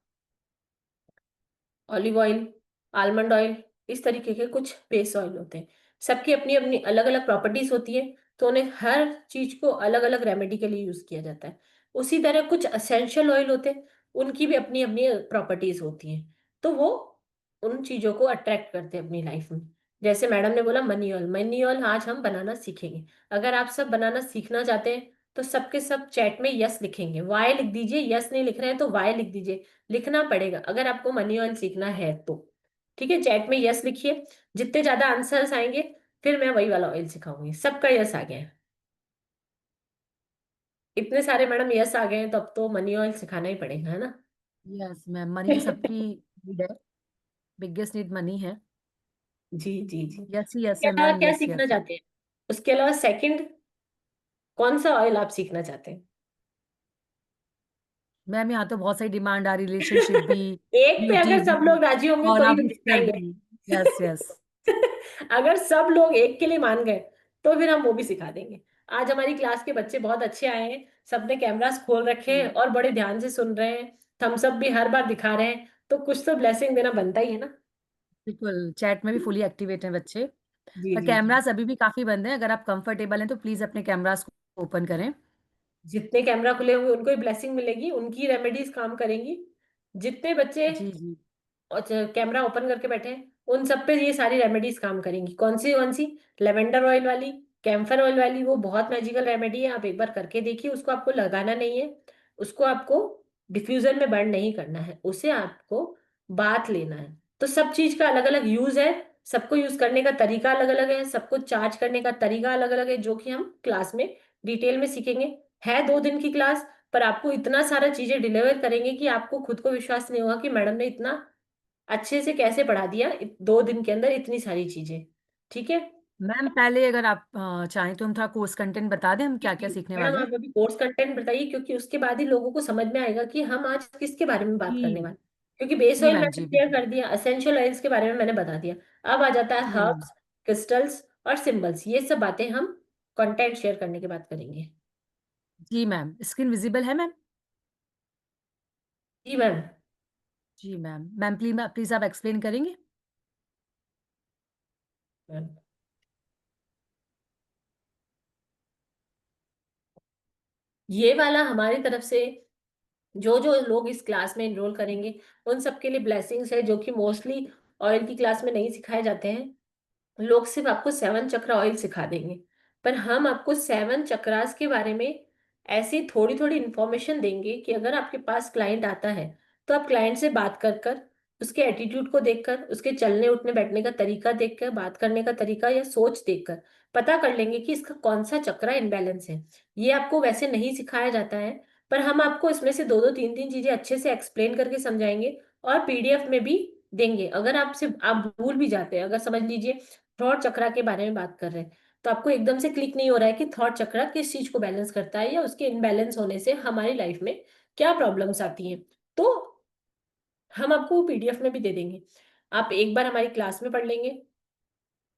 B: ऑलिव ऑयल, आलमंड ऑयल, इस तरीके के कुछ बेस ऑयल होते हैं। सबकी अपनी अपनी अलग अलग प्रॉपर्टीज होती है, तो उन्हें हर चीज को अलग अलग रेमेडी के लिए यूज किया जाता है। उसी तरह कुछ असेंशियल ऑयल होते हैं, उनकी भी अपनी अपनी प्रॉपर्टीज होती हैं, तो वो उन चीजों को अट्रैक्ट करते हैं अपनी लाइफ में। जैसे मैडम ने बोला मनी ऑयल, मनी ऑयल आज हम बनाना सीखेंगे। अगर आप सब बनाना सीखना चाहते हैं, तो सबके सब चैट में यस लिखेंगे, वाई लिख दीजिए, यस नहीं लिख रहे हैं तो वाई लिख दीजिए, लिखना पड़ेगा अगर आपको मनी ऑयल सीखना है तो। ठीक है, चैट में यस लिखिए, जितने ज्यादा आंसर्स आएंगे, फिर मैं वही वाला ऑयल सिखाऊंगी। सबका यस आ गया है, इतने सारे मैडम यस आ गए हैं, तो अब तो मनी ऑयल सिखाना ही पड़ेगा, है ना।
A: यस मैम, मनी तो सबकी नीड है, बिगेस्ट नीड मनी है।
B: जी जी जी।
A: यस यस
B: क्या
A: है मैम,
B: क्या
A: यस
B: सीखना
A: यस।
B: चाहते हैं, उसके अलावा सेकंड कौन सा ऑयल आप सीखना चाहते हैं।
A: मैम यहाँ तो बहुत सारी डिमांड आ रही, रिलेशनशिप भी,
B: एक पे
A: ब्यूटी
B: अगर सब
A: भी,
B: लोग राजी होंगे तो
A: और
B: ही
A: आप
B: हम
A: बिस्तर
B: सिखाएंगे।
A: भी। Yes yes.
B: अगर सब लोग एक के लिए मान गए, तो फिर हम वो भी सिखा देंगे। आज हमारी क्लास के बच्चे बहुत अच्छे आए हैं, सबने कैमरास खोल रखे हैं और बड़े ध्यान से सुन रहे हैं, थम्स अप भी हर बार दिखा रहे हैं, तो कुछ तो ब्लेसिंग देना बनता ही है ना।
A: बिल्कुल, चैट में भी फुली एक्टिवेट हैं बच्चे।
B: जी
A: पर
B: जी जी।
A: कैमरास अभी भी काफी बंद हैं, अगर आप कंफर्टेबल हैं तो प्लीज अपने कैमरास को ओपन करें।
B: जितने कैमरा खुले होंगे उनको ही ब्लेसिंग मिलेगी, उनकी रेमेडीज काम करेंगी। जितने बच्चे
A: जी जी।
B: कैमरा ओपन करके बैठे हैं, उन सब पे ये सारी रेमेडीज काम करेंगी। कौन सी, लेवेंडर ऑयल वाली, कैम्फर ऑयल वाली वो बहुत मैजिकल रेमेडी है, आप एक बार करके देखिए। उसको आपको लगाना नहीं है, उसको आपको डिफ्यूजर में बर्न नहीं करना है, उसे आपको बाथ लेना है। तो सब चीज का अलग अलग यूज है, सबको यूज करने का तरीका अलग अलग है, सबको चार्ज करने का तरीका अलग अलग है, जो कि हम क्लास में डिटेल में सीखेंगे। है 2 दिन की क्लास, पर आपको इतना सारा चीजें डिलीवर करेंगे कि आपको खुद को विश्वास नहीं होगा कि मैडम ने इतना अच्छे से कैसे पढ़ा दिया 2 दिन के अंदर इतनी सारी चीजें। ठीक है
A: मैम पहले अगर आप चाहें तो हम थोड़ा कोर्स कंटेंट बता दें, हम क्या क्या सीखने
B: मैडम,
A: वाले हैं।
B: आप अभी कोर्स कंटेंट बताइए, क्योंकि उसके बाद ही लोगों को समझ में आएगा कि हम आज किसके बारे में बात करने
A: जी
B: वाले हैं। क्योंकि बेस
A: जी
B: ऑयल
A: मैम,
B: मैंने
A: जी
B: क्लियर
A: बिल्कुल।
B: कर दिया, एसेंशियल ऑयल्स के बारे में मैंने बता दिया। अब आ जाता है
A: जी मैम।
B: हर्ब्स, क्रिस्टल्स और सिंबल्स। ये सब बातें हम कंटेंट शेयर करने के बाद करेंगे।
A: जी मैम, स्क्रीन विजिबल है मैम।
B: जी मैम।
A: जी मैम, मैम प्लीज प्लीज आप एक्सप्लेन करेंगे।
B: मैम, ये वाला हमारी तरफ से जो जो लोग इस क्लास में एनरोल करेंगे उन सबके लिए ब्लेसिंग्स है, जो कि मोस्टली ऑयल की क्लास में नहीं सिखाए जाते हैं। लोग सिर्फ आपको 7 चक्रा ऑयल सिखा देंगे, पर हम आपको 7 चक्रास के बारे में ऐसी थोड़ी थोड़ी इंफॉर्मेशन देंगे कि अगर आपके पास क्लाइंट आता है तो आप क्लाइंट से बात कर कर, उसके एटीट्यूड को देखकर, उसके चलने उठने बैठने का तरीका देखकर, बात करने का तरीका या सोच देखकर पता कर लेंगे कि इसका कौन सा चक्रा इनबैलेंस है। ये आपको वैसे नहीं सिखाया जाता है, पर हम आपको इसमें से दो दो तीन तीन चीजें अच्छे से एक्सप्लेन करके समझाएंगे और पीडीएफ में भी देंगे। अगर आपसे आप भूल भी जाते हैं, अगर समझ लीजिए थॉट चक्रा के बारे में बात कर रहे हैं, तो आपको एकदम से क्लिक नहीं हो रहा है कि थॉट चक्रा किस चीज को बैलेंस करता है या उसके इनबैलेंस होने से हमारी लाइफ में क्या प्रॉब्लम्स आती हैं, तो हम आपको वो पीडीएफ में भी दे देंगे। आप एक बार हमारी क्लास में पढ़ लेंगे,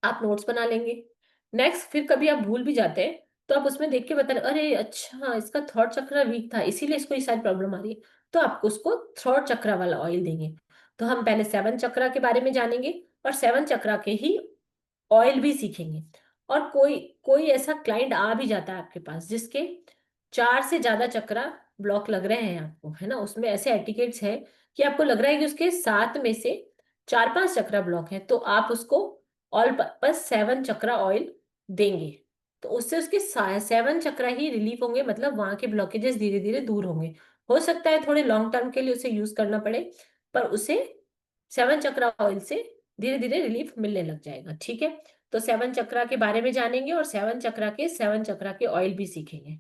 B: आप नोट्स बना लेंगे। नेक्स्ट फिर कभी आप भूल भी जाते हैं तो आप उसमें देख के बता रहे, अरे अच्छा इसका थॉट चक्र वीक था इसीलिए इसको ये सारी प्रॉब्लम आ रही है, तो आपको उसको थॉट चक्रा वाला ऑयल देंगे। तो हम पहले 7 चक्रा के बारे में जानेंगे और 7 चक्रा के ही ऑयल भी सीखेंगे। और कोई कोई ऐसा क्लाइंट आ भी जाता है आपके पास जिसके 4 से ज्यादा चक्रा ब्लॉक लग रहे हैं आपको, है ना, उसमें ऐसे एटिकेट्स है कि आपको लग रहा है कि उसके 7 में से 4-5 चक्रा ब्लॉक है, तो आप उसको ऑल पर्पज 7 चक्रा ऑयल देंगे। तो उससे उसके 7 चक्रा ही रिलीफ होंगे, मतलब वहां के ब्लॉकेजेस धीरे धीरे दूर होंगे। हो सकता है थोड़े लॉन्ग टर्म के लिए उसे यूज करना पड़े, पर उसे 7 चक्रा ऑयल से धीरे धीरे रिलीफ मिलने लग जाएगा। ठीक है, तो 7 चक्रा के बारे में जानेंगे और 7 चक्रा के ऑयल भी सीखेंगे।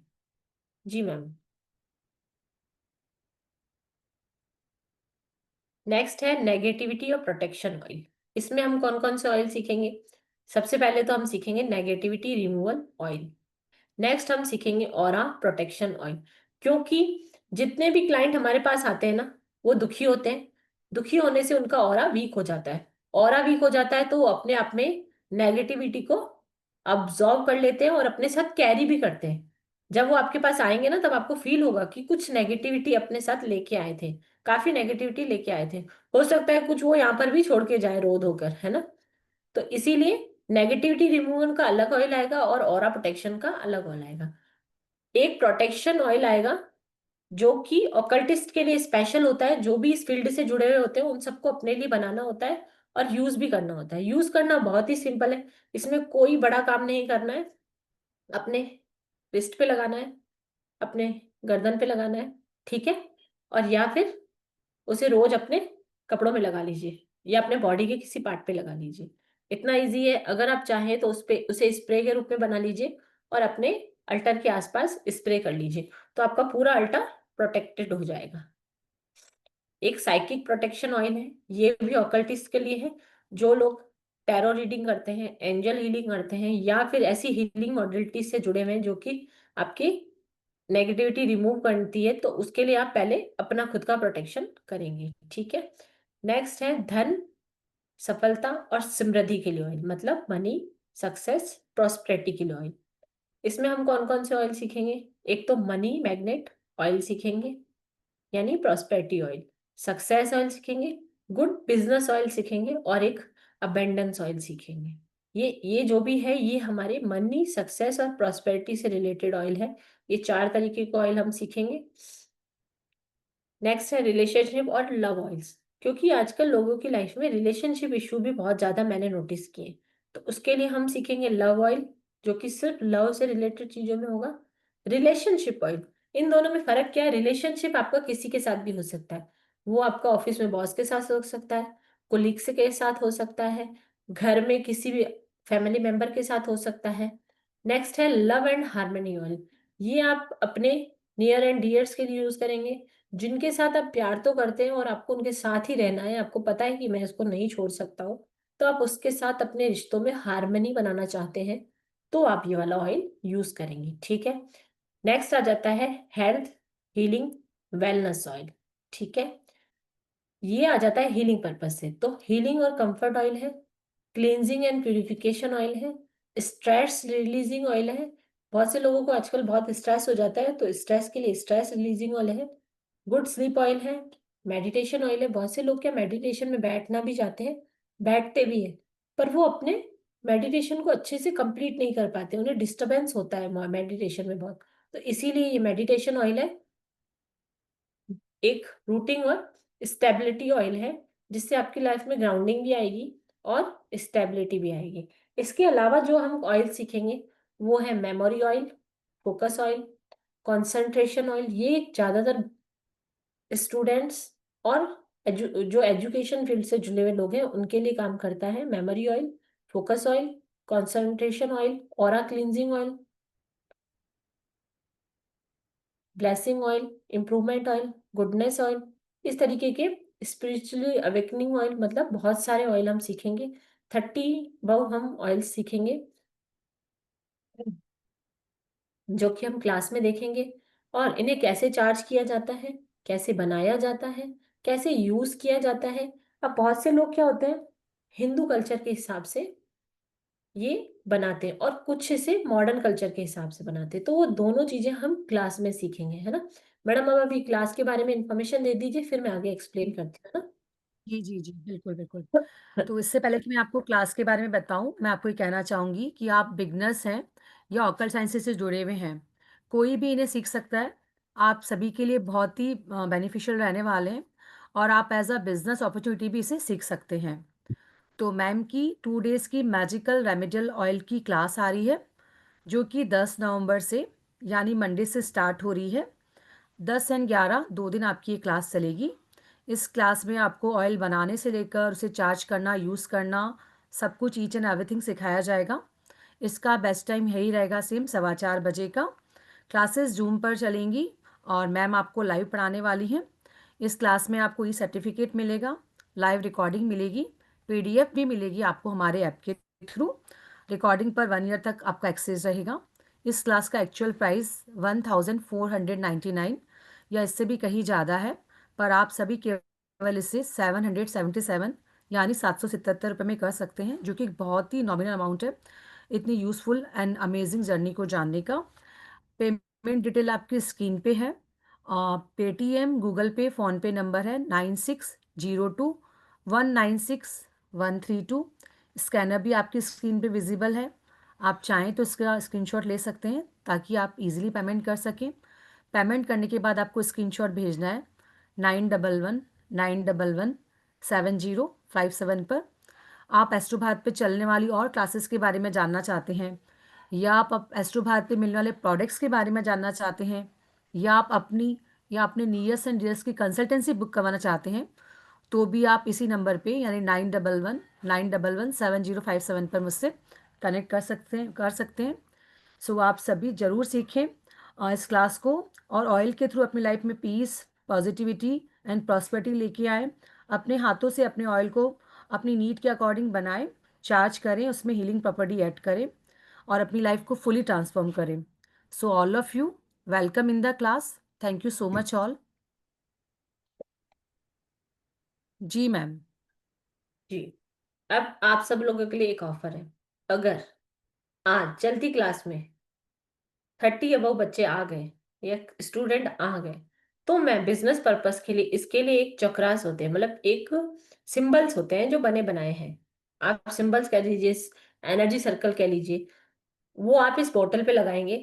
B: जी मैम। नेक्स्ट है नेगेटिविटी और प्रोटेक्शन ऑयल। इसमें हम कौन कौन से ऑयल सीखेंगे? सबसे पहले तो हम सीखेंगे नेगेटिविटी रिमूवल ऑयल। नेक्स्ट हम सीखेंगे ऑरा प्रोटेक्शन ऑयल, क्योंकि जितने भी क्लाइंट हमारे पास आते हैं ना वो दुखी होते हैं। दुखी होने से उनका ऑरा वीक हो जाता है। ऑरा वीक हो जाता है तो वो अपने आप में नेगेटिविटी को अब्सॉर्ब कर लेते हैं और अपने साथ कैरी भी करते हैं। जब वो आपके पास आएंगे ना तब आपको फील होगा कि कुछ नेगेटिविटी अपने साथ लेके आए थे, काफी नेगेटिविटी लेके आए थे। हो सकता है कुछ वो यहाँ पर भी छोड़ के जाए रो धोकर, है ना। तो इसीलिए नेगेटिविटी रिमूवल का अलग ऑयल आएगा और ऑरा प्रोटेक्शन का अलग ऑयल आएगा। एक प्रोटेक्शन ऑयल आएगा जो कि ऑकल्टिस्ट के लिए स्पेशल होता है, जो भी इस फील्ड से जुड़े हुए होते हैं उन सबको अपने लिए बनाना होता है और यूज भी करना होता है। यूज करना बहुत ही सिंपल है, इसमें कोई बड़ा काम नहीं करना है। अपने रिस्ट पे लगाना है, अपने गर्दन पे लगाना है, ठीक है, और या फिर उसे रोज अपने कपड़ों में लगा लीजिए या अपने बॉडी के किसी पार्ट पे लगा लीजिए। इतना इजी है। अगर आप चाहें तो उस पे उसे स्प्रे के रूप में बना लीजिए और अपने अल्टर के आसपास स्प्रे कर लीजिए, तो आपका पूरा अल्टर प्रोटेक्टेड हो जाएगा। एक साइकिक प्रोटेक्शन ऑयल है, ये भी ऑकल्टिस्ट के लिए है। जो लोग टैरो रीडिंग करते हैं, एंजल हीलिंग करते हैं या फिर ऐसी हीलिंग मॉडलिटीज से जुड़े हुए हैं जो कि आपकी नेगेटिविटी रिमूव करती है, तो उसके लिए आप पहले अपना खुद का प्रोटेक्शन करेंगे। ठीक है, नेक्स्ट है धन, सफलता और समृद्धि के लिए ऑयल, मतलब मनी, सक्सेस, प्रॉस्पेरिटी के लिए ऑयल। इसमें हम कौन कौन से ऑयल सीखेंगे? एक तो मनी मैग्नेट ऑयल सीखेंगे यानी प्रॉस्पेरिटी ऑयल, सक्सेस ऑयल सीखेंगे, गुड बिजनेस ऑयल सीखेंगे और एक अबेंडेंस ऑयल सीखेंगे। ये जो भी है ये हमारे मनी, सक्सेस और प्रॉस्पेरिटी से रिलेटेड ऑयल है। ये 4 तरीके के ऑयल हम सीखेंगे। नेक्स्ट है रिलेशनशिप और लव ऑयल्स, क्योंकि आजकल लोगों की लाइफ में रिलेशनशिप इशू भी बहुत ज्यादा मैंने नोटिस किए, तो उसके लिए हम सीखेंगे लव ऑयल, जो कि सिर्फ लव से रिलेटेड चीजों में होगा। रिलेशनशिप ऑयल, इन दोनों में फर्क क्या है? रिलेशनशिप आपका किसी के साथ भी हो सकता है, वो आपका ऑफिस में बॉस के साथ हो सकता है, कोलीग्स के साथ हो सकता है, घर में किसी भी फैमिली मेंबर के साथ हो सकता है। नेक्स्ट है लव एंड हार्मनी ऑयल, ये आप अपने नियर एंड डियर्स के लिए यूज करेंगे, जिनके साथ आप प्यार तो करते हैं और आपको उनके साथ ही रहना है, आपको पता है कि मैं इसको नहीं छोड़ सकता हूँ, तो आप उसके साथ अपने रिश्तों में हार्मनी बनाना चाहते हैं, तो आप ये वाला ऑयल यूज करेंगे। ठीक है, नेक्स्ट आ जाता है हेल्थ हीलिंग वेलनेस ऑयल। ठीक है, ये आ जाता है हीलिंग पर्पज से, तो हीलिंग और कंफर्ट ऑयल है, क्लींजिंग एंड प्यूरिफिकेशन ऑयल है, स्ट्रेस रिलीजिंग ऑयल है, बहुत से लोगों को आजकल बहुत स्ट्रेस हो जाता है, तो स्ट्रेस के लिए स्ट्रेस रिलीजिंग ऑयल है, गुड स्लीप ऑयल है, मेडिटेशन ऑयल है, बहुत से लोग क्या मेडिटेशन में बैठना भी चाहते हैं, बैठते भी है, पर वो अपने मेडिटेशन को अच्छे से कंप्लीट नहीं कर पाते, उन्हें डिस्टरबेंस होता है मेडिटेशन में बहुत, तो इसीलिए ये मेडिटेशन ऑयल है। एक रूटिंग और स्टेबिलिटी ऑयल है, जिससे आपकी लाइफ में ग्राउंडिंग भी आएगी और स्टेबिलिटी भी आएगी। इसके अलावा जो हम ऑयल सीखेंगे वो है memory oil, focus oil, concentration oil. ये ज़्यादातर स्टूडेंट्स और जो एजुकेशन फील्ड से जुड़े हुए लोग हैं उनके लिए काम करता है। Memory oil, focus oil, concentration oil, aura cleansing oil, blessing oil, improvement oil, goodness oil, इस तरीके के स्पिरिचुअली अवेकनिंग ऑयल, मतलब बहुत सारे ऑयल हम सीखेंगे। 30 बहु हम ऑयल सीखेंगे जो कि हम क्लास में देखेंगे, और इन्हें कैसे चार्ज किया जाता है, कैसे बनाया जाता है, कैसे यूज किया जाता है। अब बहुत से लोग क्या होते हैं, हिंदू कल्चर के हिसाब से ये बनाते हैं और कुछ इसे मॉडर्न कल्चर के हिसाब से बनाते हैं, तो वो दोनों चीजें हम क्लास में सीखेंगे, है ना। मैडम अब अभी क्लास के बारे में इंफॉर्मेशन दे दीजिए, फिर मैं आगे एक्सप्लेन करती हूँ, है
A: जी जी जी, बिल्कुल बिल्कुल।
B: ना।
A: तो इससे पहले कि मैं आपको क्लास के बारे में बताऊं, मैं आपको ये कहना चाहूंगी कि आप बिगनर्स हैं या ऑकल्ट साइंसेज से जुड़े हुए हैं, कोई भी इन्हें सीख सकता है। आप सभी के लिए बहुत ही बेनिफिशियल रहने वाले हैं, और आप एज अ बिजनेस अपॉर्चुनिटी भी इसे सीख सकते हैं। तो मैम की 2 डेज की मैजिकल रेमेडियल ऑयल की क्लास आ रही है, जो कि 10 नवंबर से यानी मंडे से स्टार्ट हो रही है। 10 एंड 11 2 दिन आपकी ये क्लास चलेगी। इस क्लास में आपको ऑयल बनाने से लेकर उसे चार्ज करना, यूज़ करना, सब कुछ ईच एंड एवरीथिंग सिखाया जाएगा। इसका बेस्ट टाइम यही रहेगा, सेम 4:15 बजे का। क्लासेस जूम पर चलेंगी और मैम आपको लाइव पढ़ाने वाली हैं। इस क्लास में आपको ई सर्टिफिकेट मिलेगा, लाइव रिकॉर्डिंग मिलेगी, पीडीएफ भी मिलेगी आपको हमारे ऐप के थ्रू। रिकॉर्डिंग पर 1 ईयर तक आपका एक्सेस रहेगा। इस क्लास का एक्चुअल प्राइस 1499 या इससे भी कहीं ज़्यादा है, पर आप सभी केवल इसे 777 यानी 777 रुपये में कर सकते हैं, जो कि एक बहुत ही नॉमिनल अमाउंट है इतनी यूज़फुल एंड अमेजिंग जर्नी को जानने का। पेमेंट डिटेल आपकी स्क्रीन पे है। पेटीएम, गूगल पे, फ़ोनपे नंबर है 9602196132। स्कैनर भी आपकी स्क्रीन पे विजिबल है, आप चाहें तो इसका स्क्रीनशॉट ले सकते हैं ताकि आप इजीली पेमेंट कर सकें। पेमेंट करने के बाद आपको स्क्रीनशॉट भेजना है 9119117057 पर। आप एस्ट्रो भारत पे चलने वाली और क्लासेस के बारे में जानना चाहते हैं, या आप एस्ट्रो भारत पे मिलने वाले प्रोडक्ट्स के बारे में जानना चाहते हैं, या अपने नियर्स एंड डियर्स की कंसल्टेंसी बुक करवाना चाहते हैं, तो भी आप इसी नंबर पे यानी 9119117057 पर मुझसे कनेक्ट कर सकते हैं। सो आप सभी ज़रूर सीखें इस क्लास को, और ऑयल के थ्रू अपनी लाइफ में पीस, पॉजिटिविटी एंड प्रॉस्पेरिटी लेके आएँ। अपने हाथों से अपने ऑयल को अपनी नीड के अकॉर्डिंग बनाएं, चार्ज करें, उसमें हीलिंग प्रॉपर्टी ऐड करें और अपनी लाइफ को फुली ट्रांसफॉर्म करें। So all of you, welcome in the class. Thank you so much all. जी मैम।
B: जी, अब आप सब लोगों के लिए एक ऑफर है। अगर आज चलती क्लास में 30 अबव बच्चे आ गए या स्टूडेंट आ गए, तो मैं बिजनेस पर्पस के लिए इसके लिए एक चक्रास होते हैं, मतलब एक सिंबल्स होते हैं जो बने बनाए हैं, आप सिंबल्स कह लीजिए, एनर्जी सर्कल कह लीजिए, वो आप इस बोतल पे लगाएंगे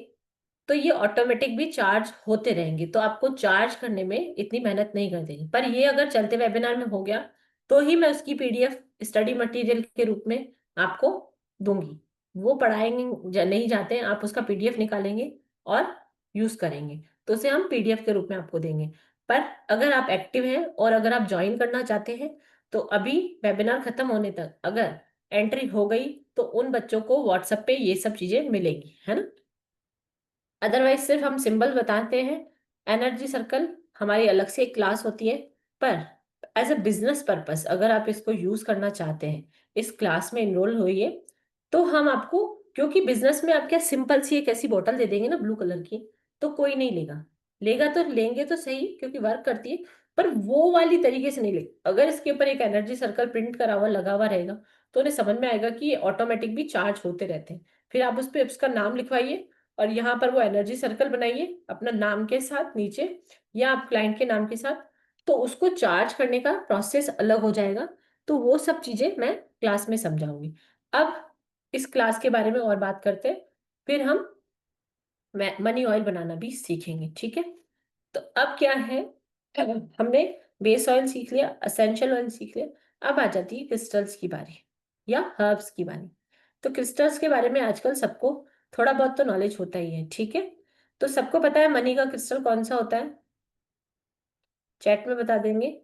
B: तो ये ऑटोमेटिक भी चार्ज होते रहेंगे, तो आपको चार्ज करने में इतनी मेहनत नहीं कर देगी। पर ये अगर चलते वेबिनार में हो गया तो ही मैं उसकी पीडीएफ स्टडी मटेरियल के रूप में आपको दूंगी। वो पढ़ाएंगे नहीं जाते हैं, आप उसका PDF निकालेंगे और यूज करेंगे, तो उसे हम PDF के रूप में आपको देंगे। पर अगर आप एक्टिव हैं और अगर आप ज्वाइन करना चाहते हैं, तो अभी वेबिनार खत्म होने तक अगर एंट्री हो गई तो उन बच्चों को व्हाट्सएप पे ये सब चीजें मिलेंगी, है ना। अदरवाइज सिर्फ हम सिंबल बताते हैं। एनर्जी सर्कल हमारी अलग से एक क्लास होती है, पर एज अ बिजनेस पर्पस अगर आप इसको यूज करना चाहते हैं, इस क्लास में इनरोल होइए, तो हम आपको, क्योंकि बिजनेस में आप क्या सिंपल सी एक ऐसी बोतल दे देंगे ना ब्लू कलर की, तो कोई नहीं लेगा। लेगा तो लेंगे तो सही क्योंकि वर्क करती है, पर वो वाली तरीके से नहीं ले। अगर इसके ऊपर एक एनर्जी सर्कल प्रिंट करा हुआ लगा हुआ रहेगा, तो उन्हें समझ में आएगा कि ये ऑटोमेटिक भी चार्ज होते रहते हैं। फिर आप उस पर उसका नाम लिखवाइए और यहाँ पर वो एनर्जी सर्कल बनाइए अपना नाम के साथ नीचे, या आप क्लाइंट के नाम के साथ, तो उसको चार्ज करने का प्रोसेस अलग हो जाएगा। तो वो सब चीजें मैं क्लास में समझाऊंगी। अब इस क्लास के बारे में और बात करते हैं, फिर हम मनी ऑयल बनाना भी सीखेंगे, ठीक है। तो अब क्या है, हमने बेस ऑयल सीख लिया, असेंशियल ऑयल सीख लिया, अब आ जाती है क्रिस्टल्स की बारी या हर्ब्स की बारी। तो क्रिस्टल्स के बारे में आजकल सबको थोड़ा बहुत तो नॉलेज होता ही है, ठीक है। तो सबको पता है मनी का क्रिस्टल कौन सा होता है, चैट में बता देंगे,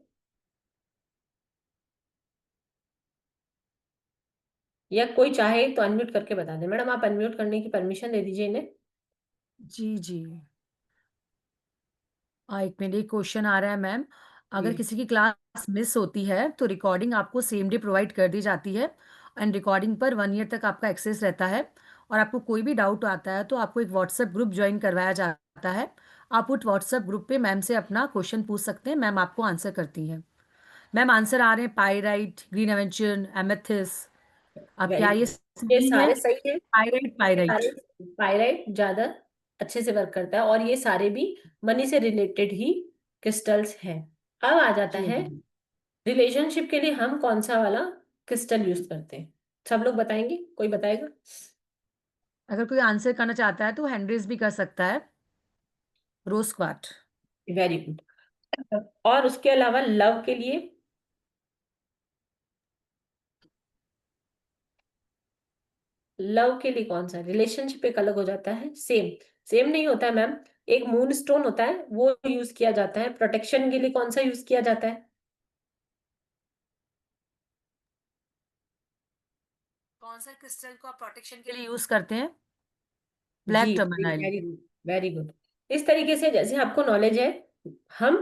B: या कोई चाहे तो अनम्यूट करके बता दे। मैडम आप अनम्यूट करने की परमिशन दे दीजिए इन्हें।
A: जी जी। एक मेरे क्वेश्चन आ रहा है मैम, अगर
B: जी
A: किसी की क्लास मिस होती है तो रिकॉर्डिंग आपको सेम डे प्रोवाइड कर दी जाती है, एंड रिकॉर्डिंग पर 1 ईयर तक आपका एक्सेस रहता है। और आपको कोई भी डाउट आता है तो आपको एक व्हाट्सएप ग्रुप ज्वाइन करवाया जाता है। आप उस व्हाट्सएप ग्रुप पे मैम से अपना क्वेश्चन पूछ सकते हैं, मैम आपको आंसर करती हैं। मैम आंसर आ रहे हैं पाइराइट, ग्रीन एवेंचर, एमेथिस। अब
B: वेरी
A: क्या ये
B: गुड, ये
A: सही है?
B: सारे सही है।
A: Pyrite, pyrite.
B: सारे पाइराइट ज्यादा अच्छे से वर्क करता है और ये सारे भी मनी से रिलेटेड ही क्रिस्टल्स हैं। अब आ जाता
A: जी
B: है
A: मैम।
B: रिलेशनशिप के लिए हम कौन सा वाला क्रिस्टल यूज करते हैं, सब लोग बताएंगे, कोई बताएगा?
A: अगर कोई आंसर करना चाहता है तो हैंड रेज भी कर सकता है। रोज क्वार्ट।
B: Very good. और उसके अलावा लव के लिए, लव के लिए कौन सा, रिलेशनशिप एक अलग हो जाता है, सेम सेम नहीं होता है मैम। एक मून स्टोन होता है वो यूज किया जाता है। प्रोटेक्शन के लिए कौन सा यूज किया जाता है?
A: कौन सा क्रिस्टल को आप प्रोटेक्शन के लिए यूज करते हैं?
B: जी
A: black tourmaline.
B: Very good, very good. इस तरीके से जैसे आपको नॉलेज है, हम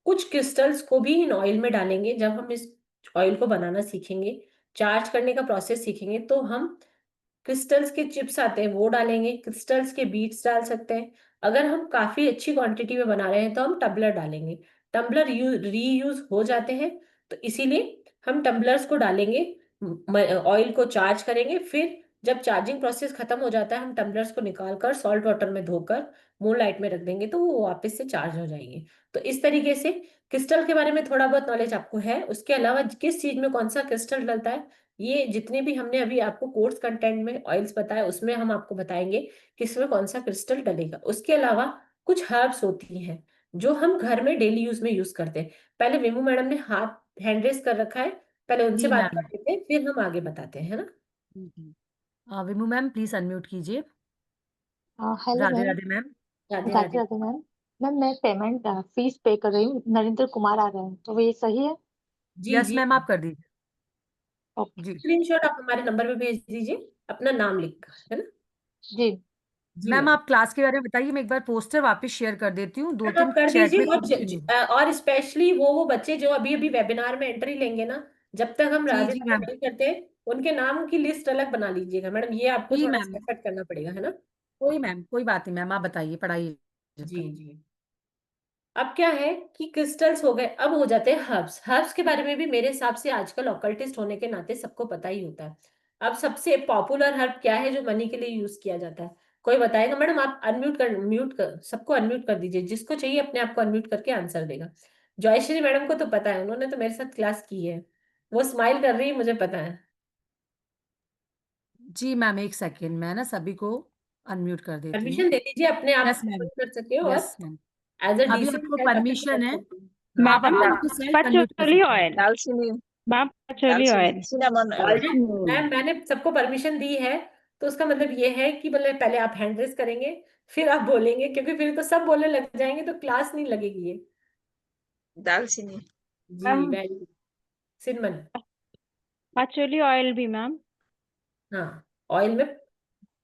B: कुछ क्रिस्टल्स को भी इन ऑयल में डालेंगे। जब हम इस ऑयल को बनाना सीखेंगे, चार्ज करने का प्रोसेस सीखेंगे, तो हम क्रिस्टल्स के चिप्स आते हैं वो डालेंगे, क्रिस्टल्स के बीट्स डाल सकते हैं। अगर हम काफी अच्छी क्वांटिटी में बना रहे हैं तो हम टम्बलर डालेंगे। टम्बलर रीयूज हो जाते हैं, तो इसीलिए हम टम्बलर्स को डालेंगे, ऑयल को चार्ज करेंगे, फिर जब चार्जिंग प्रोसेस खत्म हो जाता है हम टम्बलर्स को निकाल कर सॉल्ट वाटर में धोकर मून लाइट में रख देंगे, तो वो वापस से चार्ज हो जाएंगे। तो इस तरीके से क्रिस्टल के बारे में थोड़ा बहुत नॉलेज आपको है। उसके अलावा किस चीज में कौन सा क्रिस्टल डलता है, ये जितने भी हमने अभी आपको कोर्स कंटेंट में ऑयल्स बताए उसमें हम आपको बताएंगे कि इसमें कौन सा क्रिस्टल डलेगा। उसके अलावा कुछ हर्ब्स होती हैं जो हम घर में डेली यूज में यूज करते हैं। पहले विमू मैडम ने हाथ हैंड रेस कर रखा है, पहले उनसे
A: जी
B: बात कर
A: मैम।
B: लेते हैं फिर हम आगे बताते हैं, है ना।
A: जी जी। विमू मैम प्लीज अनम्यूट कीजिए।
F: Hello
A: Radhe
F: ma'am.
A: Radhe ma'am.
B: Radhe
F: Radhe
B: Radhe.
F: Radhe ma'am. Ma'am मैं पेमेंट फीस पे कर रही हूँ, नरेंद्र कुमार आ रहे हैं, तो वो ये सही है?
B: जी
A: यस
B: जी,
A: मैम, आप कर दीजिए।
F: ओके।
A: जी।
B: स्क्रीनशॉट आप हमारे नंबर पे भेज दीजिए अपना नाम लिखकर, है ना।
F: जी।
B: जी
A: मैम
B: मैम।
A: आप क्लास के बारे में बताइए, मैं एक बार पोस्टर वापस शेयर कर देती हूँ, दो
B: मैम
A: तीन
B: आप कर
A: चैट
B: दीजिए,
A: में कंटिन्यू।
B: और स्पेशली वो बच्चे जो अभी अभी वेबिनार में एंट्री लेंगे ना, जब तक हम
A: जी
B: राधे
A: जी
B: राधे
A: मैम।
B: नहीं करते, उनके नाम की लिस्ट अलग बना लीजिएगा मैडम, ये आपको
A: जी
B: थोड़ा
A: मैम।
B: सा एफर्ट करना पड़ेगा, है ना।
A: कोई मैम, कोई बात नहीं मैम, आप बताइए, पढ़ाइए जब
B: जी
A: तक।
B: जी। अब क्या है कि क्रिस्टल्स हो गए, अब हो जाते हैं हर्ब्स। हर्ब्स के बारे में भी मेरे हिसाब से आजकल ऑकल्टिस्ट होने के नाते सबको पता ही होता है। अब सबसे पॉपुलर हर्ब क्या है जो मनी के लिए यूज किया जाता है, कोई बताएगा? मैडम आप म्यूट कर, सबको अनम्यूट कर दीजिए, जिसको चाहिए अपने आप को अनम्यूट करके आंसर देगा। जयश्री मैडम को तो पता है, उन्होंने तो मेरे साथ क्लास की है, वो स्माइल कर रही है, मुझे पता है।
A: जी मैम, एक सेकेंड, मैं ना सभी को अनम्यूट कर देती हूँ।
B: परमिशन दे दीजिए अपने आप
A: यस
B: को
A: मैम।
B: कर सके, और
A: यस मैम।
B: एज अ
A: अभी
B: डिसेंट
A: आपको
B: है तब तक
A: परमिशन
B: कर
A: है,
B: सकते हैं।
A: आप
G: मैम
A: अपने आप को सेल्फ अनम्यूट कर
G: पचोली
A: सकते हैं।
G: ऑयल।
D: दालचीनी,
G: ma'am patchouli oil.
D: Cinnamon oil.
B: Ma'am मैंने सबको परमिशन दी है, तो उसका मतलब ये है कि मतलब पहले आप हैंड रेस करेंगे, फिर आप बोलेंगे, क्योंकि फिर तो सब बोलने लग जाएंगे तो क्लास नहीं लगेगी ये।
G: दालचीनी।
B: जी,
F: ma'am
B: very good. Cinnamon.
F: Patchouli oil भी मैम।
B: हाँ, ऑयल में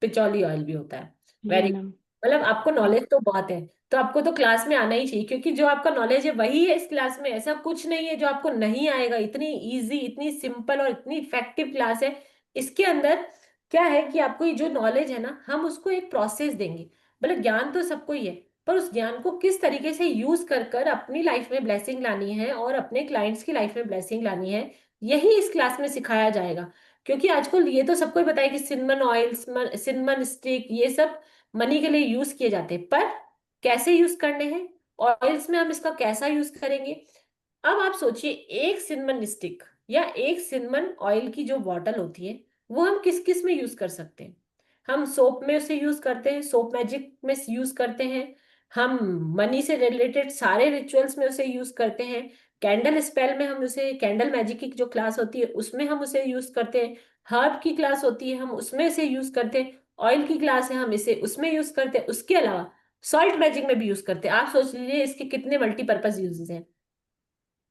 B: पिचौली ऑयल भी होता है।
F: जी
B: वेरी गुड।
F: मैम।
B: मतलब आपको नॉलेज तो बहुत है, तो आपको तो क्लास में आना ही चाहिए, क्योंकि जो आपका नॉलेज है वही है इस क्लास में। ऐसा कुछ नहीं है जो आपको नहीं आएगा। इतनी इजी, इतनी सिंपल और इतनी इफेक्टिव क्लास है। इसके अंदर क्या है कि आपको ये जो नॉलेज है ना, हम उसको एक प्रोसेस देंगे। मतलब ज्ञान तो सबको ही है, पर उस ज्ञान को किस तरीके से यूज कर कर अपनी लाइफ में ब्लेसिंग लानी है और अपने क्लाइंट्स की लाइफ में ब्लेसिंग लानी है, यही इस क्लास में सिखाया जाएगा। क्योंकि आजकल ये तो सबको ही पता है कि सिनेमन ऑयल, सिनेमन स्टिक, ये सब मनी के लिए यूज किए जाते हैं, पर कैसे यूज करने हैं, ऑयल्स में हम इसका कैसा यूज करेंगे। अब आप सोचिए, एक सिनेमन स्टिक या एक सिनेमन ऑयल की जो बॉटल होती है, वो हम किस किस में यूज कर सकते हैं। हम सोप में उसे यूज करते हैं, सोप मैजिक में यूज करते हैं। हम मनी से रिलेटेड सारे रिचुअल्स में उसे यूज करते हैं। कैंडल स्पेल में हम उसे, कैंडल मैजिक की जो क्लास होती है उसमें हम उसे यूज करते हैं। हर्ब की क्लास होती है, हम उसमें इसे यूज करते हैं। ऑयल की क्लास है, हम इसे उसमें यूज करते हैं। उसके अलावा सॉल्ट मैजिक में भी यूज करते हैं। आप सोच लीजिए इसके कितने मल्टीपर्पज यूजेस हैं।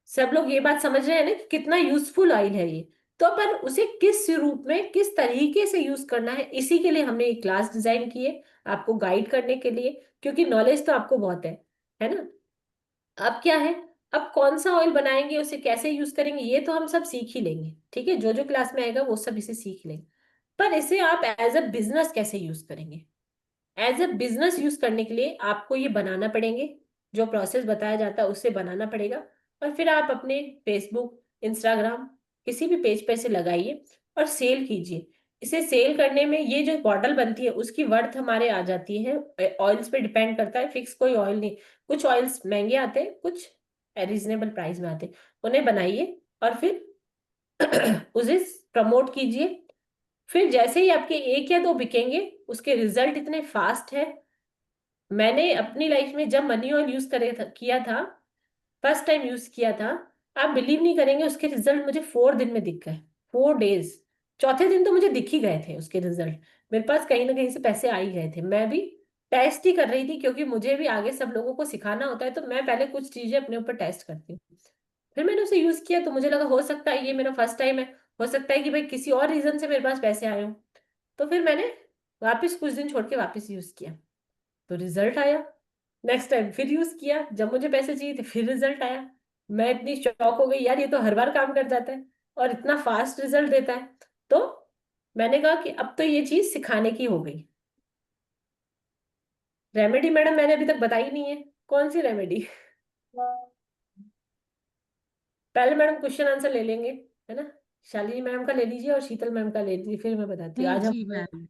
B: सब लोग ये बात समझ रहे हैं ना कि कितना यूजफुल ऑयल है ये। तो पर उसे किस रूप में, किस तरीके से यूज करना है, इसी के लिए हमने एक क्लास डिजाइन की है, आपको गाइड करने के लिए। क्योंकि नॉलेज तो आपको बहुत है ना। अब क्या है, अब कौन सा ऑयल बनाएंगे, उसे कैसे यूज करेंगे, ये तो हम सब सीख ही लेंगे। ठीक है, जो जो क्लास में आएगा वो सब इसे सीख लेंगे। पर इसे आप एज अ बिजनेस कैसे यूज करेंगे, एज अ बिजनेस यूज करने के लिए आपको ये बनाना पड़ेंगे। जो प्रोसेस बताया जाता है उसे बनाना पड़ेगा। और फिर आप अपने फेसबुक, इंस्टाग्राम, किसी भी पेज पर इसे लगाइए और सेल कीजिए। इसे सेल करने में ये जो बॉटल बनती है उसकी वर्थ हमारे आ जाती है। ऑयल्स पे डिपेंड करता है, फिक्स कोई ऑयल नहीं। कुछ ऑयल्स महंगे आते हैं, कुछ रीजनेबल प्राइस में आते हैं। उन्हें बनाइए और फिर उसे प्रमोट कीजिए। फिर जैसे ही आपके एक या दो बिकेंगे, उसके रिजल्ट इतने फास्ट है। मैंने अपनी लाइफ में जब मनी ऑयल यूज किया था, फर्स्ट टाइम यूज किया था, आप बिलीव नहीं करेंगे, उसके रिजल्ट मुझे 4 दिन में दिख गए। 4 डेज। चौथे दिन तो मुझे दिख ही गए थे उसके रिजल्ट। मेरे पास कहीं ना कहीं से पैसे आ ही गए थे। मैं भी टेस्ट ही कर रही थी, क्योंकि मुझे भी आगे सब लोगों को सिखाना होता है, तो मैं पहले कुछ चीजें अपने ऊपर टेस्ट करती हूँ। फिर मैंने उसे यूज किया तो मुझे लगा हो सकता है ये मेरा फर्स्ट टाइम है, हो सकता है कि भाई किसी और रीजन से मेरे पास पैसे आए हो। तो फिर मैंने वापस कुछ दिन छोड़ के वापस यूज किया, तो रिजल्ट आया। नेक्स्ट टाइम फिर यूज किया, जब मुझे पैसे चाहिए थे फिर रिजल्ट आया। मैं इतनी शॉक हो गई, यार ये तो हर बार काम कर जाता है और इतना फास्ट रिजल्ट देता है। तो मैंने कहा कि अब तो ये चीज सिखाने की हो गई। रेमेडी मैडम मैंने अभी तक बताई नहीं है, कौन सी रेमेडी? पहले मैडम क्वेश्चन आंसर ले लेंगे, है ना। शालिनी मैम का ले लीजिए और शीतल मैम का ले लीजिए, फिर मैं बताती हूँ
A: जी
B: आज हम।
A: जी मैम।